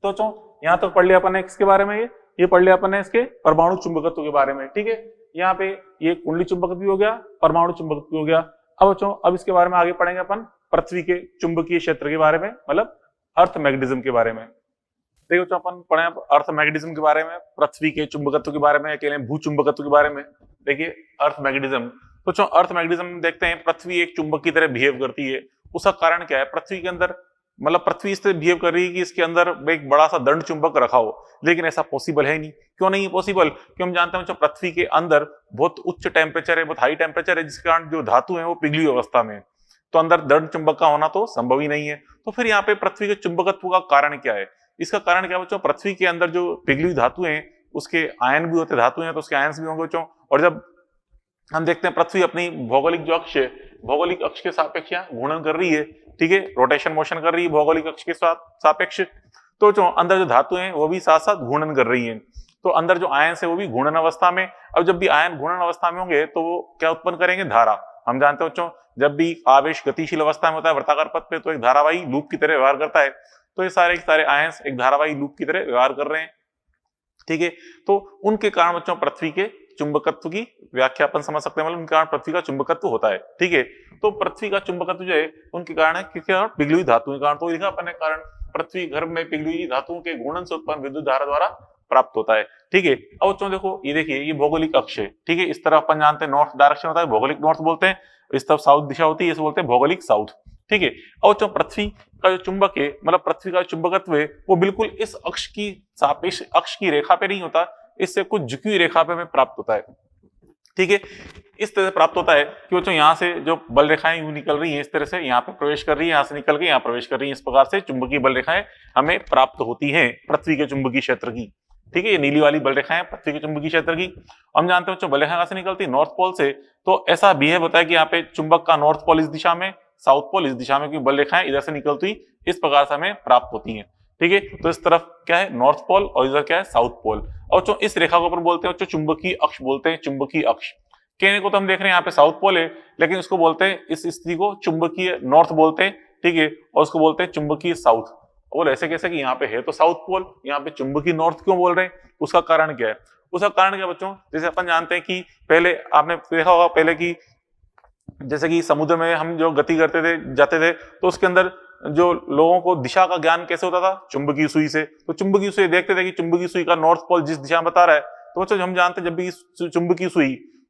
तो बच्चों यहाँ तक पढ़ लिया अपन ने किसके बारे में, ये पढ़ लिया अपन ने इसके परमाणु चुंबकत्व के बारे में, ठीक है। यहाँ पे ये कुंडली चुंबकत्व भी हो गया, परमाणु चुंबकत्व भी हो गया। अब बच्चों अब इसके बारे में आगे पढ़ेंगे अपन पृथ्वी के चुंबकीय क्षेत्र के बारे में, मतलब अर्थ मैग्नेटिज्म के बारे में। देखो बच्चों अपन पढ़े अर्थ मैग्नेटिज्म के बारे में, पृथ्वी के चुंबकत्व के बारे में, अकेले भू चुंबकत्व के बारे में। देखिए अर्थ मैग्नेटिज्म, तो बच्चों अर्थ मैग्नेटिज्म देखते हैं पृथ्वी एक चुंबक की तरह बिहेव करती है। उसका कारण क्या है, पृथ्वी के अंदर मतलब पृथ्वी इस तरह बिहेव कर रही है कि इसके अंदर एक बड़ा सा दंड चुंबक रखा हो, लेकिन ऐसा पॉसिबल है नहीं। क्यों नहीं है पॉसिबल, क्योंकि हम जानते हैं बच्चों पृथ्वी के अंदर बहुत उच्च टेम्परेचर है, बहुत हाई टेम्परेचर है, जिसके कारण जो धातु है वो पिघली अवस्था में, तो अंदर दंड चुंबक का होना तो संभव ही नहीं है। तो फिर यहाँ पे पृथ्वी के चुंबकत्व का कारण क्या है, इसका कारण क्या बच्चों, पृथ्वी के अंदर जो पिघली हुई धातु है उसके आयन भी होते, धातु हैं तो उसके आयन भी होंगे बच्चों। और जब हम देखते हैं पृथ्वी अपनी भौगोलिक जो अक्ष है, भौगोलिक अक्ष के सापेक्ष घूर्णन कर रही है, ठीक है, रोटेशन मोशन कर रही है भौगोलिक अक्ष के सापेक्ष। तो जो अंदर जो धातु हैं वो भी साथ साथ घूर्णन कर रही हैं, तो अंदर जो आयन है वो भी घूर्णन अवस्था में। अब जब भी आयन घूर्णन अवस्था में होंगे तो वो क्या उत्पन्न करेंगे, धारा। हम जानते हैं बच्चों जब भी आवेश गतिशील अवस्था में होता है वृत्ताकार पथ पे, तो एक धारावाही लूप की तरह व्यवहार करता है। तो ये सारे आयन एक धारावाही लूप की तरह व्यवहार कर रहे हैं, ठीक है। तो उनके कारण बच्चों पृथ्वी के चुंबकत्व की व्याख्या अपन समझ सकते हैं, मतलब उनके कारण पृथ्वी का चुंबकत्व होता है, ठीक है। तो पृथ्वी का चुंबकत्व जो है उनके कारण है, किसके कारण, पिघली हुई धातुओं के कारण। तो लिखा अपन ने कारण पृथ्वी गर्भ में पिघली हुई धातुओं के घूर्णन से उत्पन्न विद्युत धारा द्वारा प्राप्त होता है, ठीक है। अब बच्चों देखो ये देखिए ये भौगोलिक अक्ष है, ठीक है, इस तरफ अपन जानते हैं नॉर्थ डायरेक्शन होता है, भौगोलिक नॉर्थ बोलते हैं, इस तरफ साउथ दिशा होती है, इसे बोलते हैं भौगोलिक साउथ, ठीक है। अब बच्चों पृथ्वी का जो चुंबक है, मतलब पृथ्वी का चुंबकत्व है वो बिल्कुल इस अक्ष की सापेक्ष अक्ष की रेखा पे नहीं होता, इससे कुछ झुकी हुई रेखा पे में प्राप्त होता है, ठीक है। इस तरह से प्राप्त होता है कि बच्चों यहाँ से जो बल रेखाएं यूं निकल रही हैं, इस तरह से यहाँ पे प्रवेश कर रही है, यहाँ से निकल के यहाँ प्रवेश कर रही है, इस प्रकार से चुंबकीय बल रेखाएं हमें प्राप्त होती हैं पृथ्वी के चुंबकीय क्षेत्र की, ठीक है। ये नीली वाली बल रेखाएं पृथ्वी के चुंबकीय क्षेत्र की। हम जानते हैं बच्चों बल रेखा कहाँ से निकलती है, नॉर्थ पोल से। तो ऐसा बिहेव होता है कि यहाँ पे चुंबक का नॉर्थ पोल इस दिशा में, साउथ पोल इस दिशा में, क्योंकि बल रेखाएं इधर से निकलती इस प्रकार से हमें प्राप्त होती है, ठीक है। तो इस तरफ क्या है नॉर्थ पोल और इधर क्या है साउथ पोल। और जो इस रेखा को ऊपर बोलते हैं चुंबकीय अक्ष बोलते हैं, चुंबकीय अक्ष। कहने को तो हम देख रहे हैं यहाँ पे साउथ पोल है, लेकिन इसको बोलते हैं इस स्थिति को चुंबकीय नॉर्थ बोलते हैं, ठीक है, और उसको बोलते हैं चुंबकीय साउथ। और ऐसे कैसे कि यहाँ पे है तो साउथ पोल, यहाँ पे चुंबकीय नॉर्थ क्यों बोल रहे हैं, उसका कारण क्या है, उसका कारण क्या बच्चों, जैसे अपन जानते हैं कि पहले आपने देखा होगा पहले की जैसे कि समुद्र में हम जो गति करते थे जाते थे, तो उसके अंदर जो लोगों को दिशा का ज्ञान कैसे होता था, चुंबकीय सुई से। तो चुंबकीय सुई देखते थे कि चुंबकीय सुई का नॉर्थ पोल जिस दिशा में बता रहा है, तो बच्चों हम जानते हैं जब भी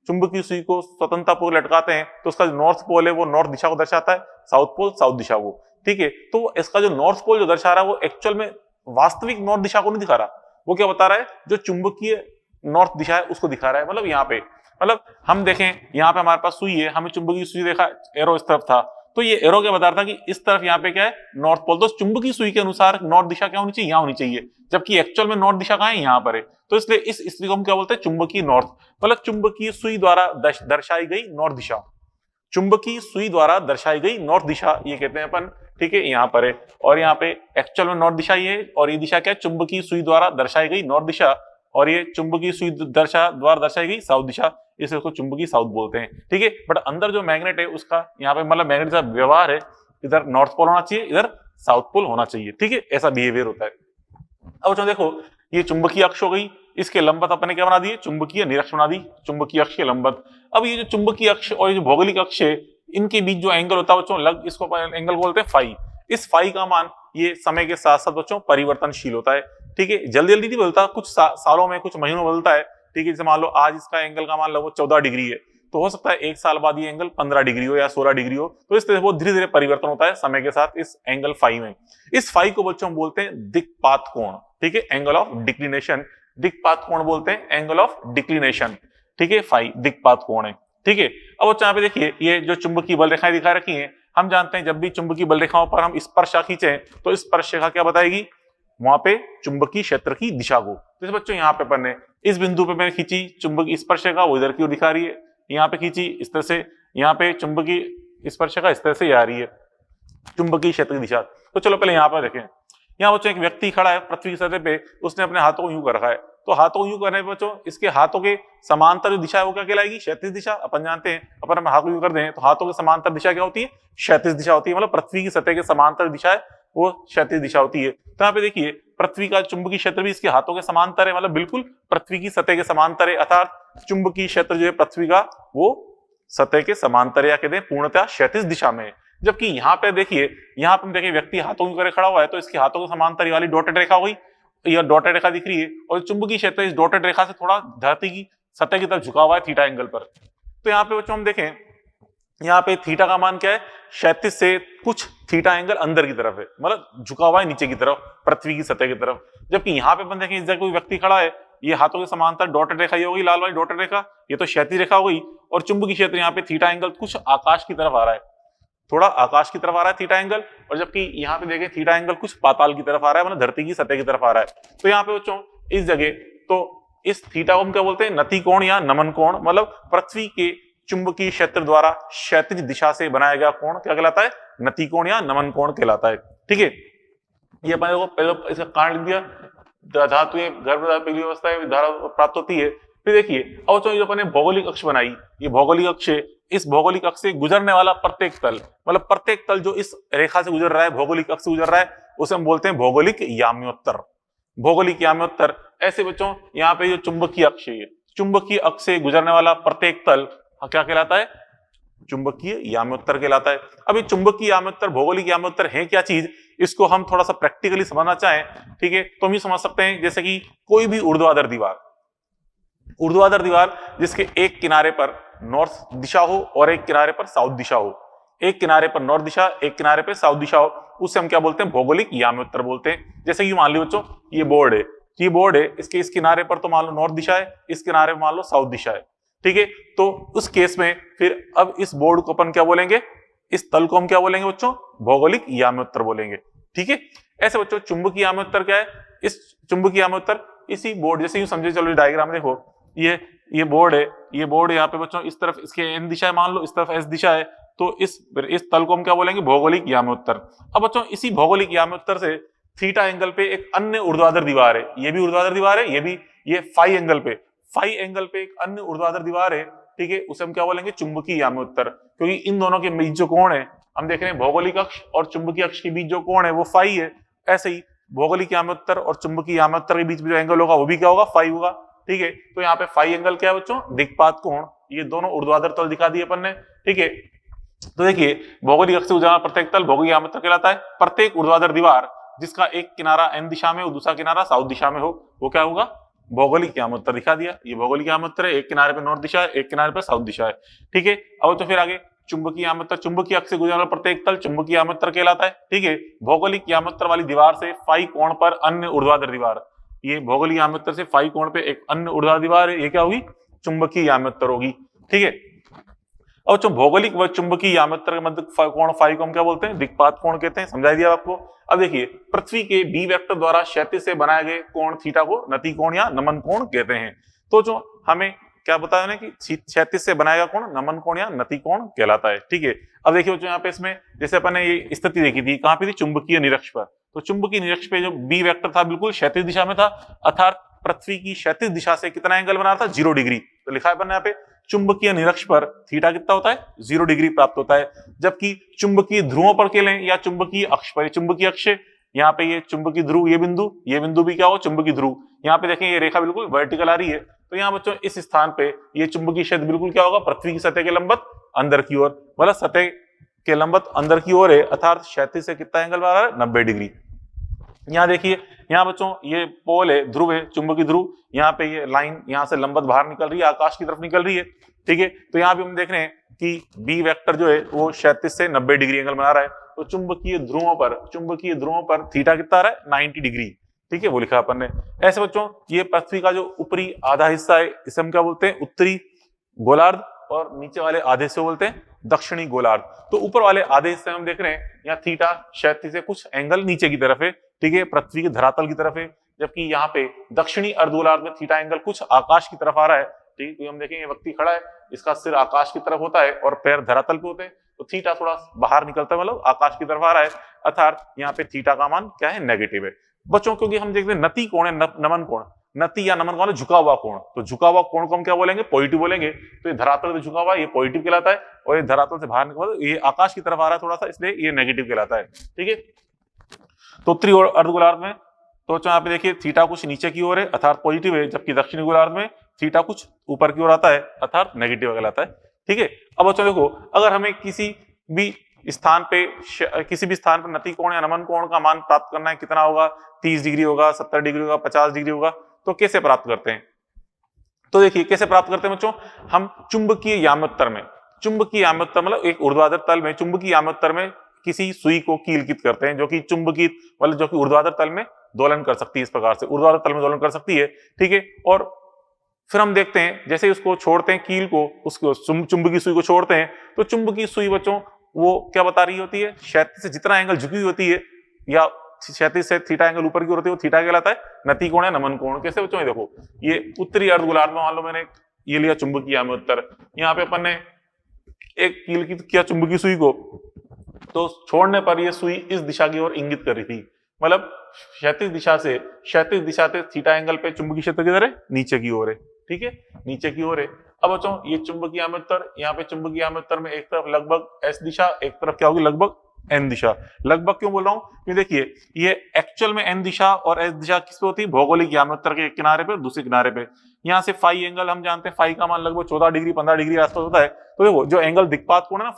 चुंबकीय सुई को स्वतंत्रतापूर्वक लटकाते हैं तो उसका जो नॉर्थ पोल है वो नॉर्थ दिशा को दर्शाता है, साउथ पोल साउथ दिशा को, ठीक है। तो इसका जो नॉर्थ पोल जो दर्शा रहा है वो एक्चुअल में वास्तविक नॉर्थ दिशा को नहीं दिखा रहा, वो क्या बता रहा है, जो चुंबकीय नॉर्थ दिशा है उसको दिखा रहा है। मतलब यहाँ पे मतलब हम देखें यहाँ पे हमारे पास सुई है, हमें चुंबकीय सुई देखा, एरो इस तरफ था, तो ये एरो क्या बता रहा था कि इस तरफ यहाँ पे क्या है नॉर्थ पोल। तो चुंबकीय सुई के अनुसार नॉर्थ दिशा क्या होनी चाहिए, यहाँ होनी चाहिए, जबकि एक्चुअल में नॉर्थ दिशा कहाँ है, यहाँ पर है। तो इसलिए इस स्थिति को हम क्या बोलते हैं, चुंबकीय नॉर्थ, मतलब चुंबकीय सुई द्वारा दर्शाई गई नॉर्थ दिशा, चुंबकीय सुई द्वारा दर्शाई गई नॉर्थ दिशा ये कहते हैं अपन, ठीक है, यहाँ पर है। और यहाँ पे एक्चुअल में नॉर्थ दिशा ये है, और ये दिशा क्या है, चुंबकीय सुई द्वारा दर्शाई गई नॉर्थ दिशा, और ये चुंबकीय सुई द्वारा दर्शाई गई साउथ दिशा, इसे उसको चुंबकीय साउथ बोलते हैं, ठीक है। बट अंदर जो मैग्नेट है उसका यहाँ पे मतलब मैग्नेट का व्यवहार है, इधर नॉर्थ पोल होना चाहिए, इधर साउथ पोल होना चाहिए, ठीक है, ऐसा बिहेवियर होता है। अब देखो ये चुंबकीय अक्ष हो गई, इसके लंबवत अपने क्या बना दिए, चुंबकीय निरक्ष बना दी, चुंबकीय अक्ष के लंबवत। अब ये जो चुंबकीय अक्ष और ये जो भौगोलिक अक्ष है इनके बीच जो एंगल होता है बच्चों, लग इसको एंगल बोलते हैं फाई। इस फाई का मान ये समय के साथ साथ बच्चों परिवर्तनशील होता है, ठीक है, जल्दी जल्दी नहीं बदलता, कुछ सालों में कुछ महीनों में बदलता है, ठीक है। जैसे मान लो आज इसका एंगल का मान लगभग 14 डिग्री है, तो हो सकता है 1 साल बाद ये एंगल 15 डिग्री हो या 16 डिग्री हो। तो इस तरह से वो धीरे धीरे परिवर्तन होता है समय के साथ इस एंगल फाई में। इस फाई को बच्चों हम बोलते हैं दिक्पात कोण, ठीक है, एंगल ऑफ डिक्लिनेशन। दिक्पात कोण बोलते हैं एंगल ऑफ डिक्लिनेशन, ठीक है, फाई दिक्पात कोण है, ठीक है। अब बच्चों यहाँ पे देखिए ये जो चुंबकीय बल रेखाएं दिखा रखी हैं, हम जानते हैं जब भी चुंबकीय बल रेखाओं पर हम स्पर्शा खींचे तो स्पर्श रेखा क्या बताएगी, वहां पे चुंबकीय क्षेत्र की दिशा को। तो बच्चों यहाँ पे अपन ने इस बिंदु पे मैंने खींची चुंबकीय स्पर्श रेखा, वो इधर की ओर दिखा रही है, यहाँ पे खींची इस तरह से, यहाँ पे चुंबकीय स्पर्श रेखा इस तरह से आ रही है चुंबकीय क्षेत्र की दिशा। तो चलो पहले यहाँ पर देखें, यहाँ बच्चों एक व्यक्ति खड़ा है पृथ्वी की सतह पे, उसने अपने हाथों को यूं कर रखा है। तो हाथों को यूं करने पे बच्चों इसके हाथों के समांतर जो दिशा है वो क्या कहलाएगी, क्षैतिज दिशा। अपन जानते हैं अपन हम हाथ को यूं कर दें तो हाथों के समांतर दिशा क्या होती है, क्षैतिज दिशा होती है। मतलब पृथ्वी की सतह के समांतर दिशा है वो क्षैतिज दिशा होती है। तो यहाँ पे देखिए पृथ्वी का चुंबकीय क्षेत्र भी इसके हाथों के समांतर है, मतलब बिल्कुल पृथ्वी की सतह के समांतर है, अर्थात चुंबकीय क्षेत्र जो है पृथ्वी का वो सतह के समांतर या कहते हैं पूर्णतः क्षैतिज दिशा में। जबकि यहाँ पे देखिए, यहाँ पे देखिए व्यक्ति हाथों को करे खड़ा हुआ है, तो इसके हाथों के समांतर ये वाली डॉटेड रेखा हुई, यह डॉटेड रेखा दिख रही है, और चुंबकीय क्षेत्र इस डॉटेड रेखा से थोड़ा धरती की सतह की तरफ झुका हुआ है थीटा एंगल पर। तो यहाँ पे बच्चों हम देखें, यहाँ पे थीटा का मान क्या है, क्षैतिज से कुछ थीटा एंगल अंदर की तरफ है, मतलब झुका हुआ है नीचे की तरफ पृथ्वी की सतह की तरफ। जबकि यहाँ पे अपन देखें इस जगह कोई व्यक्ति खड़ा है, ये हाथों के समांतर डॉटेड रेखा ये होगी, लाल वाली डॉटेड रेखा, ये तो क्षैतिज रेखा हो गई, और चुंबकीय क्षेत्र यहाँ पे थीटा एंगल कुछ आकाश की तरफ आ रहा है, थोड़ा आकाश की तरफ आ रहा है थीटा एंगल, और जबकि यहाँ पे देखें थीटा एंगल कुछ पाताल की तरफ आ रहा है, मतलब धरती की सतह की तरफ आ रहा है। तो यहाँ पे बच्चों इस जगह तो इस थीटा को हम क्या बोलते हैं, नति कोण या नमन कोण, मतलब पृथ्वी के चुंबकीय क्षेत्र द्वारा क्षैतिज दिशा से बनाया गया कोण क्या कहलाता है, नति कोण या नमन कोण कहलाता है, ठीक है। ये अपने को पहले इसका कारण लिख दिया, धातु गर्भ पिघली अवस्था में धारा प्राप्त होती है। फिर देखिए अब जो अपने भौगोलिक अक्ष बनाई, ये भौगोलिक अक्ष, इस भौगोलिक अक्ष से गुजरने वाला प्रत्येक तल, मतलब प्रत्येक तल जो इस रेखा से गुजर रहा है, भौगोलिक अक्ष से गुजर रहा है, उसे हम बोलते हैं भौगोलिक याम्योत्तर। भौगोलिक याम्योत्तर। ऐसे बच्चों यहाँ पे जो चुंबकीय अक्ष है, चुंबकीय अक्ष से गुजरने वाला प्रत्येक तल क्या कहलाता है, चुंबकीय याम्योत्तर कहलाता है। अब ये चुंबकीय याम्योत्तर, भौगोलिक याम्योत्तर है क्या चीज, इसको हम थोड़ा सा प्रैक्टिकली समझना चाहें, ठीक है, तो हम ये समझ सकते हैं जैसे कि कोई भी ऊर्ध्वाधर दीवार, ऊर्ध्वाधर दीवार जिसके एक किनारे पर नॉर्थ दिशा हो और एक किनारे पर साउथ दिशा हो, एक किनारे पर नॉर्थ दिशा, एक किनारे पर साउथ दिशा हो, उसे हम क्या बोलते हैं, भौगोलिक याम्योत्तर बोलते हैं। जैसे कि मान लो बच्चों ये बोर्ड है, ये बोर्ड है, इसके इस किनारे पर तो मान लो नॉर्थ दिशा है, इस किनारे पर मान लो साउथ दिशा है, ठीक है। तो उस केस में फिर अब इस बोर्ड को अपन क्या बोलेंगे, इस तल को हम क्या बोलेंगे बच्चों, भौगोलिक याम्योत्तर बोलेंगे, ठीक है। ऐसे बच्चों चुंबकीय याम्योत्तर क्या है, इस चुंबकीय याम्योत्तर इसी बोर्ड, जैसे यूं समझे, चलो डायग्राम देखो, ये बोर्ड है, ये बोर्ड यहाँ पे बच्चों इस तरफ इसके एन दिशा है, मान लो इस तरफ एस दिशा है, तो इस तल को हम क्या बोलेंगे, भौगोलिक याम्योत्तर। अब बच्चों इसी भौगोलिक याम्योत्तर से थीटा एंगल पे एक अन्य ऊर्ध्वाधर दीवार है, ये भी ऊर्ध्वाधर दीवार है, ये भी, ये फाई एंगल पे एक अन्य ऊर्ध्वाधर दीवार है, ठीक है, उसे हम क्या बोलेंगे, चुंबकीय याम्योत्तर। क्योंकि इन दोनों के बीच जो कोण है, हम देख रहे हैं भौगोलिक अक्ष और चुंबकीय अक्ष के बीच जो कोण है वो फाई है, ऐसे ही भौगोलिक याम्योत्तर और चुंबकीय याम्योत्तर के बीच में जो एंगल होगा वो भी क्या होगा, फाई होगा, ठीक है। तो यहाँ पे फाई एंगल क्या है बच्चों, दिक्पात कोण। ये दोनों ऊर्ध्वाधर तल दिखा दिए अपन ने, ठीक है। तो देखिए भौगोलिक अक्ष से गुजरने वाला प्रत्येक तल भौगोलिक याम्योत्तर कहलाता है। प्रत्येक ऊर्ध्वाधर दीवार जिसका एक किनारा एन दिशा में हो, दूसरा किनारा साउथ दिशा में हो, वो क्या होगा, भौगोलिक याम्योत्तर दिखा दिया। ये भौगोलिक याम्योत्तर है, एक किनारे पे नॉर्थ दिशा है, एक किनारे पे साउथ दिशा है, ठीक है। अब तो फिर आगे चुंबकीय याम्योत्तर, चुंबकीय अक्ष से गुजरने वाला प्रत्येक तल चुंबकीय याम्योत्तर कहलाता है, ठीक है। भौगोलिक याम्योत्तर वाली दीवार से फाई कोण पर अन्य ऊर्ध्वाधर दीवार, ये भौगोलिक याम्योत्तर से फाई कोण पे एक अन्य ऊर्ध्वाधर दीवार है, ये क्या होगी, चुंबकीय याम्योत्तर होगी, ठीक है। और जो भौगोलिक व चुंबकीय याम्योत्तर के मध्य कोण फाई को हम क्या बोलते हैं, दिक्पात कोण कहते हैं। समझा दिया आपको। अब देखिए पृथ्वी के बी वेक्टर द्वारा क्षैतिज से बनाए गए कोण थीटा को नति कोण या नमन कोण कहते हैं। तो जो हमें क्या बताया ना कि क्षैतिज से बनाया गया कोण नमन कोण या नति कोण कहलाता है, ठीक है। अब देखिए जो यहाँ पे इसमें जैसे अपन ने ये स्थिति देखी थी, कहाँ पे थी, चुंबकीय निरक्ष पर। तो चुंबकीय निरक्ष पे जो बी वेक्टर था बिल्कुल क्षैतिज दिशा में था, अर्थात पृथ्वी की क्षैतिज दिशा से कितना एंगल बना था, 0 डिग्री। तो लिखा है अपन यहाँ पे चुंबकीय निरक्ष पर थीटा कितना होता है, 0 डिग्री प्राप्त होता है। जबकि चुंबकीय ध्रुवों पर के लें या चुंबकीय अक्ष पर, चुंबकीय अक्ष यहाँ पे ये चुंबकीय ध्रुव, ये बिंदु भी क्या हो, चुंबकीय ध्रुव। यहाँ पे देखें ये रेखा बिल्कुल वर्टिकल आ रही है, तो यहाँ बच्चों इस स्थान पे ये चुंबकीय क्षेत्र बिल्कुल क्या होगा, पृथ्वी की सतह के लंबवत अंदर की ओर, मतलब सतह के लंबवत अंदर की ओर है, अर्थात क्षैतिज से कितना एंगल बना रहा है, 90 डिग्री। यहाँ देखिए, यहाँ बच्चों ये पोल है, ध्रुव है, चुंबकीय ध्रुव, यहाँ पे ये लाइन यहाँ से लंबवत बाहर निकल रही है, आकाश की तरफ निकल रही है। ठीक है। तो यहाँ पे हम देख रहे हैं कि बी वेक्टर जो है वो 36 से 90 डिग्री एंगल बना रहा है। तो चुंबकीय ध्रुवों पर थीटा कितना आ रहा है 90 डिग्री, ठीक है, वो लिखा अपन ने। ऐसे बच्चों ये पृथ्वी का जो ऊपरी आधा हिस्सा है इसे हम क्या बोलते हैं, उत्तरी गोलार्ध, और नीचे वाले आधे से बोलते हैं दक्षिणी गोलार्ध। तो ऊपर वाले आधे हिस्से में हम देख रहे हैं यहाँ थीटा क्षैतिज से कुछ एंगल नीचे की तरफ है, ठीक है, पृथ्वी के धरातल की तरफ है, जबकि यहाँ पे दक्षिणी अर्धगोलार्ध में थीटा एंगल कुछ आकाश की तरफ आ रहा है, ठीक है। हम देखेंगे व्यक्ति खड़ा है, इसका सिर आकाश की तरफ होता है और पैर धरातल पे होते हैं, तो थीटा थोड़ा बाहर निकलता है, मतलब आकाश की तरफ आ रहा है, अर्थात यहाँ पे थीटा का मान क्या है, नेगेटिव है बच्चों। क्योंकि हम देखते हैं नति कोण है, नमन कोण, नति या नमन कोण है झुका हुआ कोण, तो झुका हुआ कोण को हम क्या बोलेंगे, पॉजिटिव बोलेंगे। तो ये धरातल से झुका हुआ ये पॉजिटिव कहलाता है, और ये धरातल से बाहर निकला ये आकाश की तरफ आ रहा है थोड़ा सा, इसलिए ये नेगेटिव कहलाता है, ठीक है। तो उत्तरी अर्धगोलार्ध में तो यहाँ पे देखिए थीटा कुछ नीचे की ओर है अर्थात पॉजिटिव है, जबकि दक्षिणी गोलार्ध में थीटा कुछ ऊपर की ओर आता है अर्थात नेगेटिव कहलाता है, ठीक है। अब बच्चों देखो, अगर हमें किसी भी स्थान पर नति कोण या नमन कोण का मान प्राप्त करना है, कितना होगा, 30 डिग्री होगा, 70 डिग्री होगा, 50 डिग्री होगा, तो कैसे प्राप्त करते हैं। तो देखिए कैसे प्राप्त करते हैं बच्चों, हम चुंबकीय याम्योत्तर मतलब एक ऊर्ध्वाधर तल में चुंबकीय याम्योत्तर में किसी सुई को कीलकित करते हैं, जो कि चुंबकीय मतलब जो कि ऊर्ध्वाधर तल में दोलन कर सकती है, इस प्रकार से ऊर्ध्वाधर तल में दोलन कर सकती है, ठीक है। और फिर हम देखते हैं जैसे उसको छोड़ते हैं कील को, उसको चुंबकीय सुई को छोड़ते हैं, तो चुंबकीय सुई बच्चों वो क्या बता रही होती है, क्षैतिज से जितना एंगल झुकी हुई होती है या क्षैतिज से थीटा एंगल ऊपर की ओर होती है वो थीटा कहलाता है, नति कोण या नमन कोण। कैसे बच्चों, देखो ये उत्तरी अर्धगोलार्ध में मान लो मैंने ये लिया चुंबकीय याम्योत्तर, यहाँ पे अपन ने एक कील की किया चुंबकीय सुई को, तो छोड़ने पर ये सुई इस दिशा की ओर इंगित कर रही थी, मतलब क्षैतिज दिशा से थीटा एंगल पे चुंबकीय क्षेत्र किधर है, नीचे की ओर है, ठीक है, नीचे की ओर है। अब बच्चों ये चुंबकीय याम्योत्तर, यहाँ पे चुंबकीय याम्योत्तर में एक तरफ लगभग एस दिशा, एक तरफ क्या होगी लगभग एन दिशा। लगभग क्यों बोल रहा हूँ, क्योंकि देखिए ये एक्चुअल में एन दिशा और एस दिशा किस पे होती है, भौगोलिक याम्योत्तर के किनारे पे, दूसरे किनारे पे। यहाँ से फाई एंगल हम जानते हैं, फाई का मान लगभग 14 डिग्री 15 डिग्री आसपास होता है। तो देखो जो एंगल दिक्पात कोण है ना,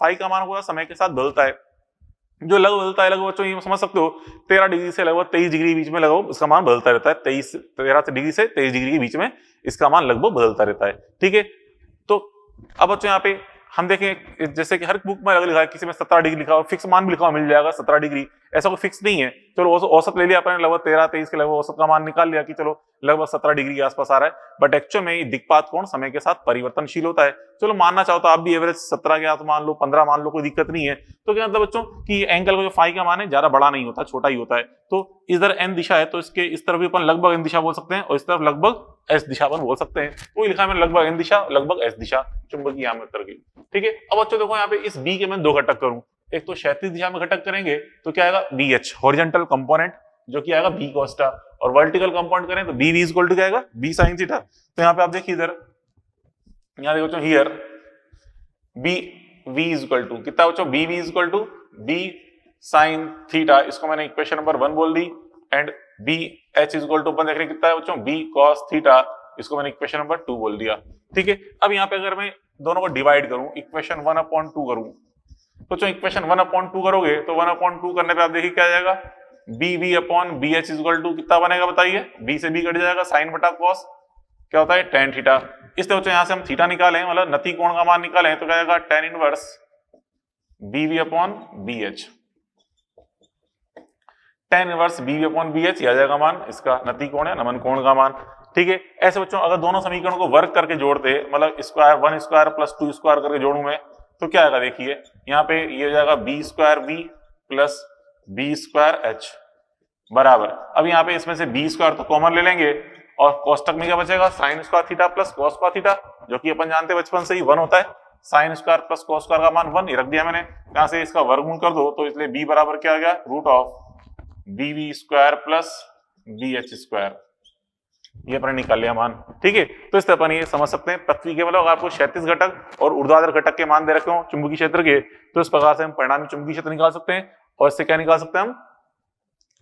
फाई का मान होगा समय के साथ बदलता है, जो लगभग बदलता है, लगभग बच्चों ये समझ सकते हो 13 डिग्री से लगभग 23 डिग्री के बीच में लगभग इसका मान बदलता रहता है, 13 डिग्री से 23 डिग्री के बीच में इसका मान लगभग बदलता रहता है, ठीक है। तो अब बच्चों यहाँ पे हम देखें जैसे कि हर बुक में अलग लिखा है, किसी में 17 डिग्री लिखा हो, फिक्स मान भी लिखा हो मिल जाएगा 17 डिग्री, ऐसा कोई फिक्स नहीं है। चलो औसत ले लिया अपने, लगभग 13-23 के लगभग औसत का मान निकाल लिया कि चलो लगभग 17 डिग्री के आसपास आ रहा है, बट एक्चुअल में ये दिक्पात कोण समय के साथ परिवर्तनशील होता है। चलो मानना चाहो तो आप भी एवरेज 17 के आसपास मान लो, 15 मान लो, कोई दिक्कत नहीं है। तो क्या मतलब बच्चों कि एंगल का जो फाई का मान है ज्यादा बड़ा नहीं होता, छोटा ही होता है। तो इधर एन दिशा है तो इसके इस तरफ भी अपन लगभग एन दिशा बोल सकते हैं और इस तरफ लगभग एस दिशा अपन बोल सकते हैं। वही लिखा है मैंने, लगभग एन दिशा लगभग एस दिशा चुंबकीय याम्योत्तर की, ठीक है। अब बच्चों देखो यहाँ पे इस बी के मैं दो घटक करूं, एक तो क्षैतिज दिशा में घटक करेंगे तो क्या आएगा बी एच हॉरिजॉन्टल कंपोनेंट, जो कि आएगा बी कोस्टा, और वर्टिकल कंपोनेंट करें तो बी वी इक्वल टू क्या आएगा बी साइन थीटा। तो यहाँ पे आप देखिए इधर, यहाँ देखो बच्चों here B V equal to कितना बच्चों, B V equal to B sine theta, इसको मैंने इक्वेशन नंबर 1 बोल दी, and B H equal to अपन देख रहे हैं कितना है बच्चों बी कॉस थीटा, इसको मैंने इक्वेशन नंबर 2 बोल दिया, ठीक है। अब यहाँ पे अगर मैं दोनों को डिवाइड करूं, इक्वेशन 1/2 करूं, तो जो इक्वेशन 1/2 करोगे तो 1/2 करने पे आप देखिए क्या आ जाएगा, B V upon B H equal to कितना बनेगा बताइए, बी से बी कट जाएगा, साइन बटा कॉस क्या होता है tan थीटा। इसलिए बच्चों यहाँ से हम थीटा निकालें, मतलब नति कोण का मान निकालें, तो क्या आएगा tan inverse B V upon B H, tan inverse B V upon B H, आ जाएगा मान इसका नति कोण है नमन कोण का मान, ठीक है। ऐसे बच्चों अगर दोनों समीकरणों को वर्क करके जोड़ते, मतलब स्क्वायर 1 स्क्वायर प्लस 2 स्क्वायर करके जोड़ूं मैं, तो क्या आएगा देखिए यहाँ पे ये हो जाएगा B square B plus B square H बराबर। अब यहाँ पे इसमें से बी स्क्वायर तो कॉमन ले लेंगे और कोष्टक में क्या बचेगा sine square theta plus cos square theta, जो कि अपन जानते हैं बचपन से ही 1 होता है, sine square plus cos square का मान 1 ही रख दिया मैंने, यहाँ से इसका वर्गमूल कर दो, तो इसलिए बी बराबर क्या आ गया root of B V square plus B H square, ये अपने निकाल लिया मान, ठीक है। तो इस तरह अपन ये समझ सकते हैं पृथ्वी के, मतलब अगर आपको क्षैतिज घटक और ऊर्ध्वाधर घटक के मान दे रखे हो चुंबकीय क्षेत्र के, तो इस प्रकार से हम परिणामी चुंबकीय क्षेत्र निकाल सकते हैं, और इससे क्या निकाल सकते हैं हम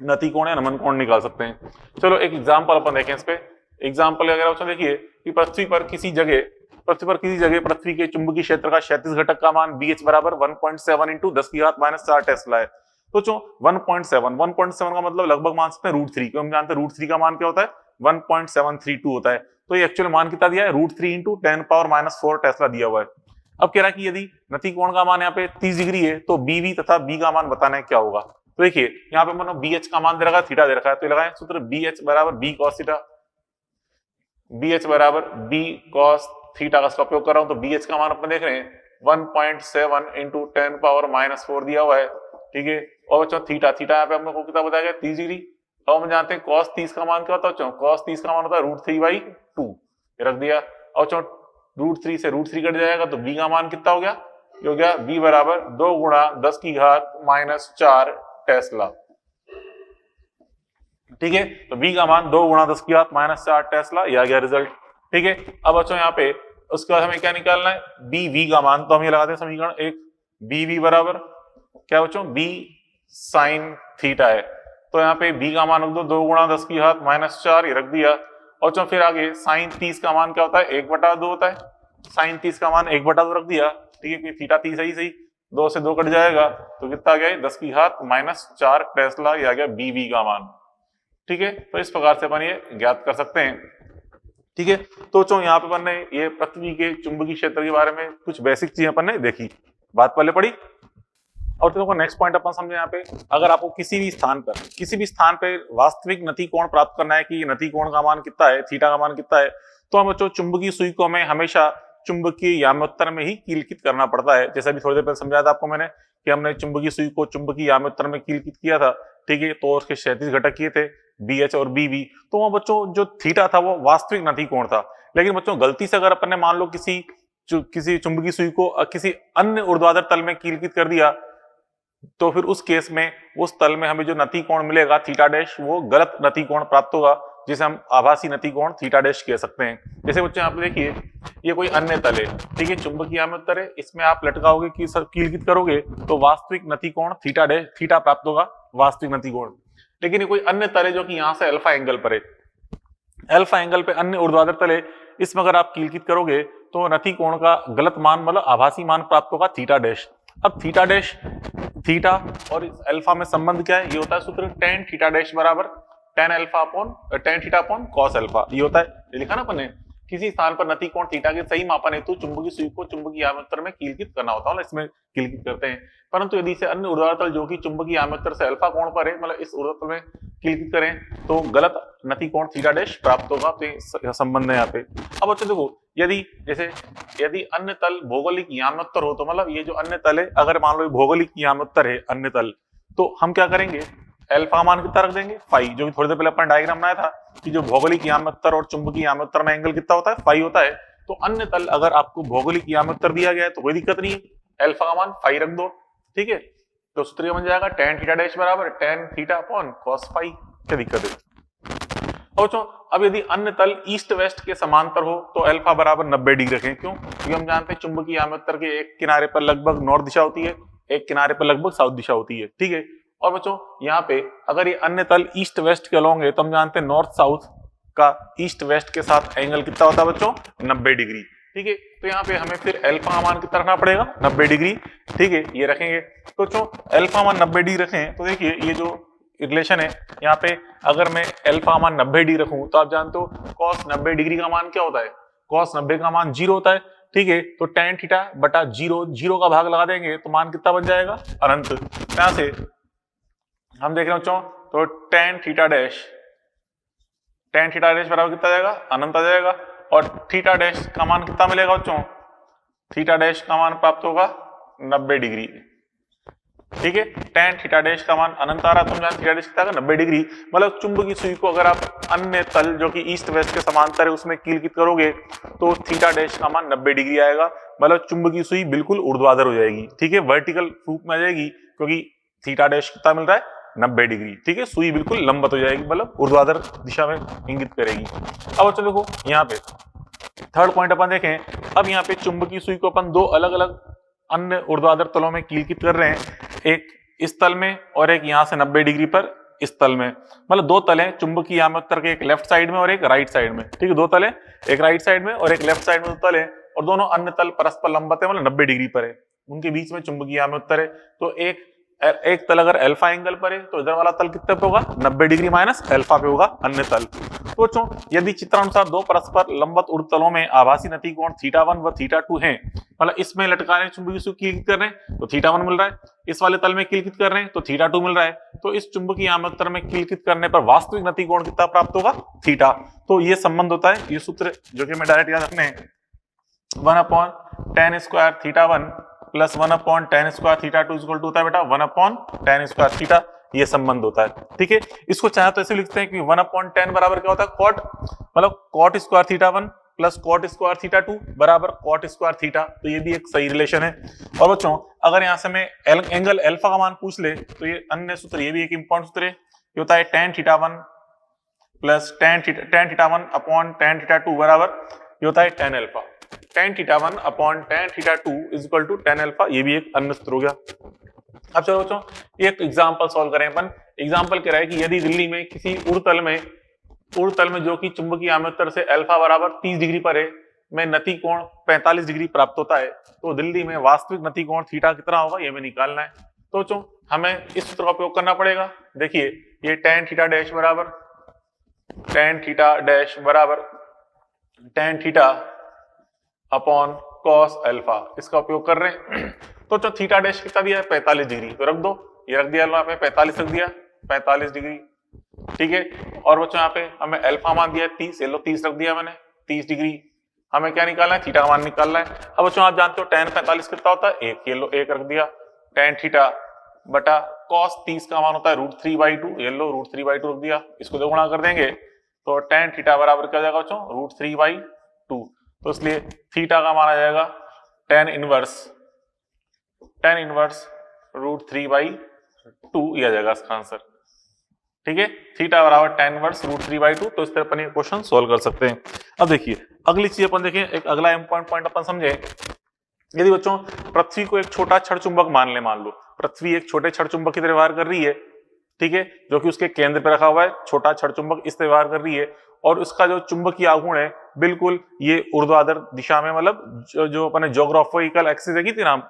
नति कोण या नमन कोण निकाल सकते हैं। चलो एक एग्जांपल अपन देखें इस पे। एग्जांपल अगर आप देखिए कि पृथ्वी पर किसी जगह पृथ्वी के चुंबकीय क्षेत्र का क्षैतिज घटक का मान BH बराबर 1.7 इंटू 10⁻⁴ टेस्ला है। तो जो 1.7 का मतलब लगभग मान सकते हैं √3, क्योंकि हम जानते हैं √3 का मान क्या होता है 1.732 होता है। तो ये एक्चुअल मान कितना दिया है, √3 × 10⁻⁴ टेस्ला दिया हुआ है। अब कह रहा है कि यदि नति कोण का मान यहाँ पे 30 डिग्री है तो BV तथा B का मान बताना है क्या होगा। तो देखिए यहाँ पे मतलब BH का मान दे रखा है, थीटा दे रखा है, तो लगाएं सूत्र BH बराबर B cos थीटा, BH बराबर B cos थीटा का उपयोग कर रहा हूं। तो BH का मान अपन देख रहे हैं 1.7 × 10⁻⁴ दिया हुआ है, ठीक है। और बच्चों थीटा, थीटा यहाँ पे हम लोग को कितना बताया गया, 30 डिग्री। अब हम जानते हैं cos 30 का मान क्या होता है बच्चों, cos 30 का मान होता है √3/2, रख दिया। और बच्चों √3 से √3 कट जाएगा तो B का मान कितना हो गया, ये हो गया B बराबर 2 × 10⁻⁴ टेस्ला, ठीक है। तो B का मान 2 × 10⁻⁴ टेस्ला, यह आ गया रिजल्ट, ठीक है। अब बच्चों यहाँ पे उसके बाद हमें क्या निकालना है, BV का मान। तो हम ये लगाते हैं समीकरण 1, BV बराबर क्या बच्चों, B sin थीटा है। तो यहाँ पे B का मान रख दो 2 × 10⁻⁴, ये रख दिया। और बच्चों फिर आगे sin 30 का मान क्या होता है, 1/2 होता है। sin 30 का मान 1/2 रख दिया, ठीक है। थीटा 30 सही 2 से 2 कट जाएगा तो कितना आ गया, 10⁻⁴ टेस्ला, ये आ गया BV का मान, ठीक है। तो इस प्रकार से अपन ये ज्ञात कर सकते हैं, ठीक है। तो बच्चों यहाँ पे अपन ने ये पृथ्वी के चुंबकीय क्षेत्र के बारे में कुछ बेसिक चीजें अपन ने देखी, बात पहले पढ़ी। और देखो नेक्स्ट पॉइंट अपन समझे यहाँ पे, अगर आपको किसी भी स्थान पे वास्तविक नति कोण प्राप्त करना है कि नति कोण का मान कितना है, थीटा का मान कितना है, तो हम बच्चों चुंबकीय सुई को हमें हमेशा चुंबकीय याम्योत्तर में ही कीलकित करना पड़ता है। जैसा भी थोड़ी देर पहले समझाया था आपको मैंने कि हमने चुंबकीय सुई को चुंबकीय याम्योत्तर में कीलकित किया था, ठीक है। तो उसके 37 घटक किए थे, BH और BV। तो वहां बच्चों जो थीटा था वो वास्तविक नति कोण था। लेकिन बच्चों गलती से अगर अपन ने मान लो किसी चुंबकीय सुई को किसी अन्य ऊर्ध्वाधर तल में कीलकित कर दिया, तो फिर उस केस में उस तल में हमें जो नति कोण मिलेगा थीटा डैश, वो गलत नति कोण प्राप्त होगा, जिसे हम आभासी नति कोण थीटा डैश कह सकते हैं। जैसे बच्चों यहाँ पे देखिए ये कोई अन्य तल है, ठीक है, चुंबकीय याम्योत्तर है, इसमें आप लटकाओगे कि कीलकित करोगे तो वास्तविक नति कोण थीटा डैश, थीटा प्राप्त होगा, वास्तविक नति कोण। लेकिन ये कोई अन्य तल है जो कि यहाँ से अल्फा एंगल पर है, अल्फा एंगल पे अन्य ऊर्ध्वाधर तल है, इसमें अगर आप कीलकित करोगे तो नति कोण का गलत मान मतलब आभासी मान प्राप्त होगा थीटा डैश। अब थीटा डैश, थीटा और अल्फा में संबंध क्या है, ये होता है सूत्र tan थीटा डैश बराबर tan theta upon cos alpha, ये होता है, ये लिखा ना अपन ने। किसी स्थान पर नति कोण थीटा के सही मापन हेतु चुंबकीय सुई को चुंबकीय याम्योत्तर में कीलकित करना होता है, इसमें कीलकित करते हैं। परंतु यदि से अन्य ऊर्ध्वाधर तल जो कि चुंबकीय याम्योत्तर से अल्फा कोण पर है, मतलब इस ऊर्ध्वाधर तल में कीलकित करें तो गलत नति कोण थीटा डैश प्राप्त होगा। तो संबंध है यहाँ पे। अब बच्चों देखो यदि अन्य तल भौगोलिक याम्योत्तर हो, तो मतलब ये जो अन्य तल है, अगर मान लो भौगोलिक याम्योत्तर है अन्य तल, तो हम क्या करेंगे, अल्फा मान कितना रख देंगे, फाई, जो कि थोड़ी देर पहले अपन डायग्राम बनाया था कि जो भौगोलिक याम्योत्तर और चुंबकीय याम्योत्तर में एंगल कितना होता है, फाई होता है। तो अन्य तल अगर आपको भौगोलिक याम्योत्तर दिया गया है तो कोई दिक्कत नहीं है, अल्फा का मान फाई रख दो, ठीक है। तो सूत्र बन जाएगा tan थीटा डैश बराबर tan theta upon cos phi, क्या दिक्कत है। अब यदि अन्य तल ईस्ट वेस्ट के समांतर हो तो अल्फा बराबर 90 डिग्री रखें, क्यों, क्योंकि हम जानते हैं चुंबकीय याम्योत्तर के एक किनारे पर लगभग नॉर्थ दिशा होती है, एक किनारे पर लगभग साउथ दिशा होती है, ठीक है। और बच्चों यहाँ पे अगर ये अन्य तल ईस्ट वेस्ट के अलोंग है तो हम जानते हैं नॉर्थ साउथ का ईस्ट वेस्ट के साथ एंगल कितना होता है बच्चों, 90 डिग्री, ठीक है। तो यहाँ पे हमें फिर अल्फा का मान कितना रखना पड़ेगा, 90 डिग्री, ठीक है, ये रखेंगे। तो बच्चों अल्फा मान 90 डिग्री रखें तो देखिए ये जो रिलेशन है यहाँ पे, अगर मैं अल्फा मान 90 डिग्री रखूं तो आप जानते हो cos 90 डिग्री का मान क्या होता है, cos 90 का मान 0 होता है, ठीक है। तो tan थीटा बटा 0 का भाग लगा देंगे तो मान कितना बन जाएगा, अनंत। यहां से हम देख रहे हो बच्चों, तो tan थीटा डैश बराबर कितना जाएगा, अनंत आ जाएगा। और थीटा डैश का मान कितना मिलेगा बच्चों, थीटा डैश का मान प्राप्त होगा 90 डिग्री, ठीक है। tan थीटा डैश का मान अनंत आ रहा है, तुम जानते थीटा डैश कितना है 90 डिग्री। मतलब चुंबकीय सुई को अगर आप अन्य तल जो कि ईस्ट वेस्ट के समांतर है उसमें कीलकित करोगे तो थीटा डैश का मान 90 डिग्री आएगा, मतलब चुंबकीय सुई बिल्कुल ऊर्ध्वाधर हो जाएगी, ठीक है, वर्टिकल रूप में आ जाएगी, क्योंकि थीटा डैश कितना मिल रहा है 90 डिग्री, ठीक है। सुई बिल्कुल लंबवत हो जाएगी, मतलब ऊर्ध्वाधर दिशा में इंगित करेगी। अब चलो देखो यहाँ पे थर्ड पॉइंट अपन देखें। अब यहाँ पे चुंबकीय सुई को अपन दो अलग अलग अन्य ऊर्ध्वाधर तलों में कीलकित कर रहे हैं, एक इस तल में और एक यहाँ से 90 डिग्री पर इस तल में, मतलब दो तल हैं चुंबकीय याम्योत्तर के, एक लेफ्ट साइड में और एक राइट साइड में, ठीक है, दो तल हैं, एक राइट साइड में और एक लेफ्ट साइड में दो तल हैं, और दोनों अन्य तल परस्पर लंबवत है, मतलब 90 डिग्री पर है, उनके बीच में चुंबकीय याम्योत्तर है। तो एक तल अगर अल्फा एंगल पर है तो इधर वाला तल कितने पे होगा, 90 डिग्री माइनस अल्फा पे होगा अन्य तल। तो बच्चों यदि चित्रानुसार दो परस्पर लंबवत ऊर्ध्वतलों में आभासी नतिकोण θ1 व θ2 हैं, मतलब इसमें लटका रहे हैं चुंबकीय सूत्र किलित कर रहे हैं तो θ1 मिल रहा है, इस वाले तल में किलित कर रहे हैं तो θ2 मिल रहा है, तो इस चुंबकीय आमंत्रण में किलित करने पर वास्तविक नतिकोण कितना प्राप्त होगा, थीटा। तो ये संबंध होता है, ये सूत्र जो कि मैं डायरेक्ट याद रखने हैं 1/tan² θ1 plus 1/tan² θ2 equal to होता है बेटा 1/tan² थीटा, ये संबंध होता है। ठीक है, इसको चाहे तो ऐसे लिखते हैं कि 1/tan बराबर क्या होता है cot, मतलब cot² θ1 प्लस cot² θ2 बराबर cot² थीटा, तो ये भी एक सही रिलेशन है। और बच्चों अगर यहां से मैं एंगल अल्फा का मान पूछ ले तो ये अन्य सूत्र, ये भी एक इंपॉर्टेंट सूत्र है, ये होता है tan θ1 plus tan θ1 upon tan θ2 बराबर ये होता है tan alpha, tan θ1 upon tan θ2 is equal to tan alpha, ये भी एक अन्य सूत्र हो गया। अब चलो बच्चों एक एग्जांपल सॉल्व करें अपन। एग्जांपल कह रहा है कि यदि दिल्ली में किसी ऊर्ध्वतल में जो कि चुंबकीय आमंत्रण से अल्फा बराबर 30 डिग्री पर है में नतिकोण 45 डिग्री प्राप्त होता है, तो दिल्ली में वास्तविक नतिकोण थीटा कितना होगा ये हमें निकालना है। तो बच्चों हमें इस सूत्र का उपयोग करना पड़ेगा। देखिए ये tan थीटा डैश बराबर tan theta upon cos alpha, इसका उपयोग कर रहे हैं। तो जो थीटा डैश कितना दिया है 45 डिग्री, तो रख दो, ये रख दिया यहाँ पे 45 रख दिया 45 डिग्री। ठीक है, और बच्चों यहाँ पे हमें अल्फा मान दिया 30, ये लो 30 रख दिया मैंने 30 डिग्री। हमें क्या निकालना है, थीटा का मान निकालना है। अब बच्चों आप जानते हो tan 45 कितना होता है 1, ये लो 1 रख दिया, tan थीटा बटा cos 30 का मान होता है √3/2, ये लो √3/2 रख दिया, इसको दो गुणा कर देंगे तो tan थीटा बराबर क्या हो जाएगा बच्चों √3/2, तो इसलिए थीटा का मान आ जाएगा tan इनवर्स √3/2 ये आ जाएगा इसका आंसर। ठीक है, थीटा बराबर tan इनवर्स √3/2, तो इस तरह अपन ये क्वेश्चन सोल्व कर सकते हैं। अब देखिए अगली चीज अपन देखें, एक अगला इंपॉर्टेंट पॉइंट अपन समझे। यदि बच्चों पृथ्वी को एक छोटा छड़ चुंबक मान लो पृथ्वी एक छोटे छड़ चुंबक की तरह व्यवहार कर रही है, ठीक है, जो कि उसके केंद्र पे रखा हुआ है, छोटा छड़ चुंबक इस तरह व्यवहार कर रही है, और उसका जो चुंबकीय आघूर्ण है बिल्कुल ये ऊर्ध्वाधर दिशा में, मतलब जो अपने ज्योग्राफिकल एक्सिस है कि नाम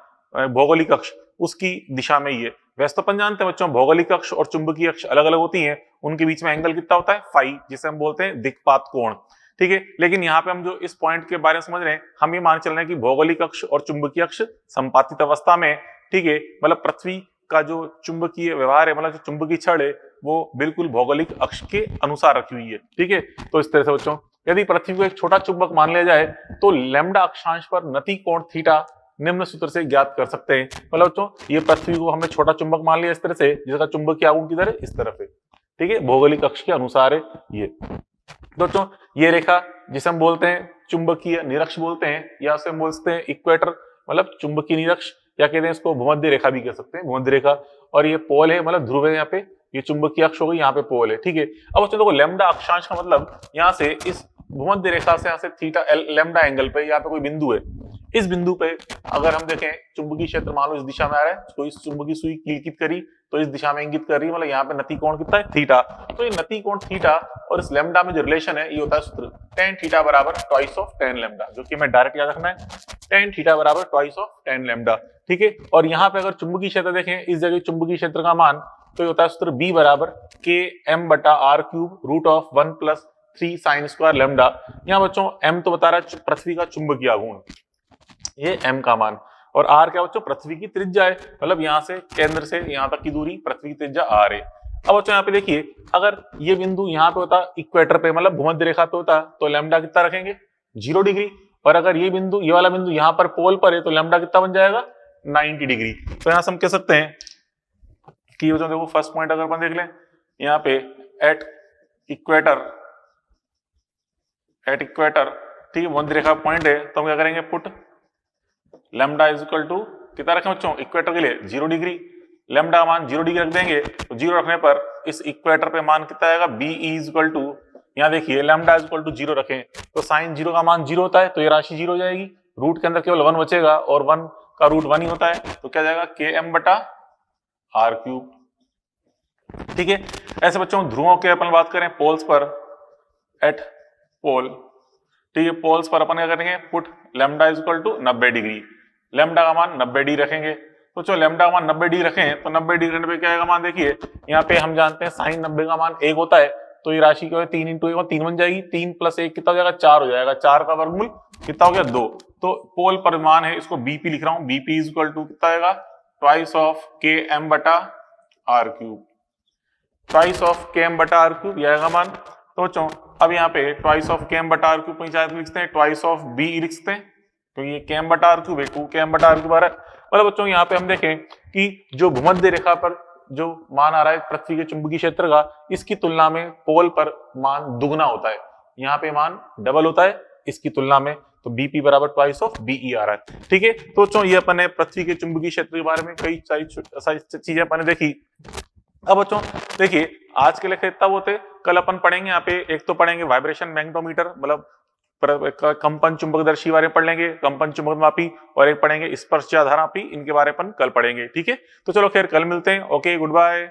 भौगोलिक अक्ष, उसकी दिशा में ही है। वैसे तो अपन जानते हैं बच्चों भौगोलिक अक्ष और चुंबकीय अक्ष अलग अलग होती हैं, उनके बीच में एंगल कितना होता है फाई, जिसे हम बोलते हैं दिक्पात कोण। ठीक है, लेकिन यहाँ पे हम जो इस पॉइंट के बारे में समझ रहे हैं, हम ये मान चल रहे हैं कि भौगोलिक अक्ष और चुंबकीय अक्ष संपातित अवस्था में, ठीक है, मतलब पृथ्वी का जो चुंबकीय व्यवहार है, मतलब जो चुंबकीय छड़ है वो बिल्कुल भौगोलिक अक्ष के अनुसार रखी हुई है। ठीक है, तो इस तरह से बच्चों यदि पृथ्वी को एक छोटा चुंबक मान लिया जाए तो लैम्डा अक्षांश पर नतिकोण थीटा निम्न सूत्र से ज्ञात कर सकते हैं। मतलब बच्चों ये पृथ्वी को हमने छोटा चुंबक मान लिया इस तरह से, जिसका चुंबकीय आघूर्ण किधर है इस तरफ है, ठीक है, भौगोलिक अक्ष के अनुसार है ये। दोस्तों ये रेखा जिसे हम बोलते हैं चुंबकीय निरक्ष बोलते हैं, या उसे हम बोलते हैं इक्वेटर, मतलब चुंबकीय निरक्ष, या कहते हैं इसको भूमध्य रेखा भी कह सकते हैं, भूमध्य रेखा। और ये पोल है, मतलब ध्रुव है, यहाँ पे ये चुंबकीय अक्ष हो गई, यहाँ पे पोल है। ठीक है, अब बच्चों देखो लैम्डा अक्षांश का मतलब यहाँ से इस भूमध्य रेखा से यहाँ से थीटा लैम्डा एंगल पे यहाँ पे कोई बिंदु है, इस बिंदु पे अगर हम देखें चुंबकीय क्षेत्र मान लो इस दिशा में आ रहा है, तो इस चुंबकीय सुई किलिकित करी तो इस दिशा में इंगित कर रही है, मतलब यहाँ पे नतिकोण कितना है थीटा। तो ये नतिकोण थीटा और इस लैम्डा में जो रिलेशन है ये होता है सूत्र tan थीटा बराबर ट्वाइस ऑफ tan लैम्डा, जो कि मैं डायरेक्ट याद रखना है, tan थीटा बराबर ट्वाइस ऑफ tan लैम्डा। ठीक है, और यहाँ पे अगर चुंबकीय क्षेत्र देखें इस जगह चुंबकीय क्षेत्र का मान, तो ये होता है सूत्र B बराबर km/r³ √1 + 3 sin² लैम्डा। यहाँ बच्चों m तो बता रहा है पृथ्वी का चुंबकीय आघूर्ण, ये m का मान, और r क्या बच्चों पृथ्वी की त्रिज्या है, मतलब यहाँ से केंद्र से यहाँ तक की दूरी पृथ्वी की त्रिज्या r है। अब बच्चों यहाँ पे देखिए अगर ये बिंदु यहाँ पे होता इक्वेटर पे, मतलब भूमध्य रेखा पे होता, तो लैम्डा कितना रखेंगे 0 डिग्री, और अगर ये बिंदु ये वाला बिंदु यहाँ पर पोल पर है तो लैम्डा कितना बन जाएगा 90 डिग्री। तो यहाँ से हम कह सकते हैं कि बच्चों देखो फर्स्ट पॉइंट अगर अपन देख लें यहाँ पे एट इक्वेटर, ठीक है, भूमध्य रेखा पॉइंट है, तो हम क्या करेंगे put lambda is equal to कितना रखें बच्चों इक्वेटर के लिए 0 डिग्री, लैम्डा मान 0 डिग्री रख देंगे, तो 0 रखने पर इस इक्वेटर पे मान कितना आएगा बी इज इक्वल टू, यहाँ देखिए लैम्डा इज इक्वल टू 0 रखें तो साइन 0 का मान 0 होता है, तो ये राशि 0 हो जाएगी, रूट के अंदर केवल 1 बचेगा और 1 का रूट 1 ही होता है, तो क्या जाएगा km/r³। ठीक है, ऐसे बच्चों ध्रुवों के अपन बात करें पोल्स पर, एट पोल, ठीक है, पोल्स पर अपन क्या करेंगे put lambda is equal to 90 degree, lambda का मान 90 डिग्री रखेंगे, तो चलो लैम्डा का मान 90 डिग्री रखें तो 90 डिग्री पे क्या आएगा मान, देखिए यहाँ पे हम जानते हैं साइन 90 का मान 1 होता है, तो ये राशि क्या है 3 इंटू 1 3 बन जाएगी, 3 प्लस 1 कितना हो जाएगा 4 हो जाएगा, 4 का वर्गमूल कितना हो गया 2। तो पोल परिमाण है इसको बीपी लिख रहा हूं, बीपी इज इक्वल टू कितना आएगा ट्वाइस ऑफ के एम बटा आर क्यूब, ट्वाइस ऑफ के एम बटा आर क्यूब यह आएगा मान। तो बच्चों अब यहाँ पे ट्वाइस ऑफ के एम बटा आर क्यूब को चाहे तो लिखते हैं ट्वाइस ऑफ बी लिख सकते हैं क्योंकि ये के एम बटा आर क्यूब है, 2 के एम बटा आर क्यूब आ रहा है। मतलब बच्चों यहाँ पे हम देखें कि जो भूमध्य रेखा पर जो मान आ रहा है पृथ्वी के चुंबकीय क्षेत्र का, इसकी तुलना में पोल पर मान दुगना होता है, यहाँ पे मान डबल होता है इसकी तुलना में, तो बीपी बराबर ट्वाइस ऑफ बीई आ रहा है। ठीक है, तो बच्चों ये अपन ने पृथ्वी के चुंबकीय क्षेत्र के बारे में कई सारी चीजें अपन ने देखी। अब बच्चों देखिए आज के लिए इतना वो थे, कल अपन पढ़ेंगे यहाँ पे एक तो पढ़ेंगे वाइब्रेशन मैग्नेटोमीटर मतलब कंपन चुंबकदर्शी बारे में पढ़ लेंगे, कंपन चुंबक मापी, और एक पढ़ेंगे स्पर्श आधार मापी, इनके बारे में अपन कल पढ़ेंगे। ठीक है, तो चलो खैर कल मिलते हैं। Okay, good bye.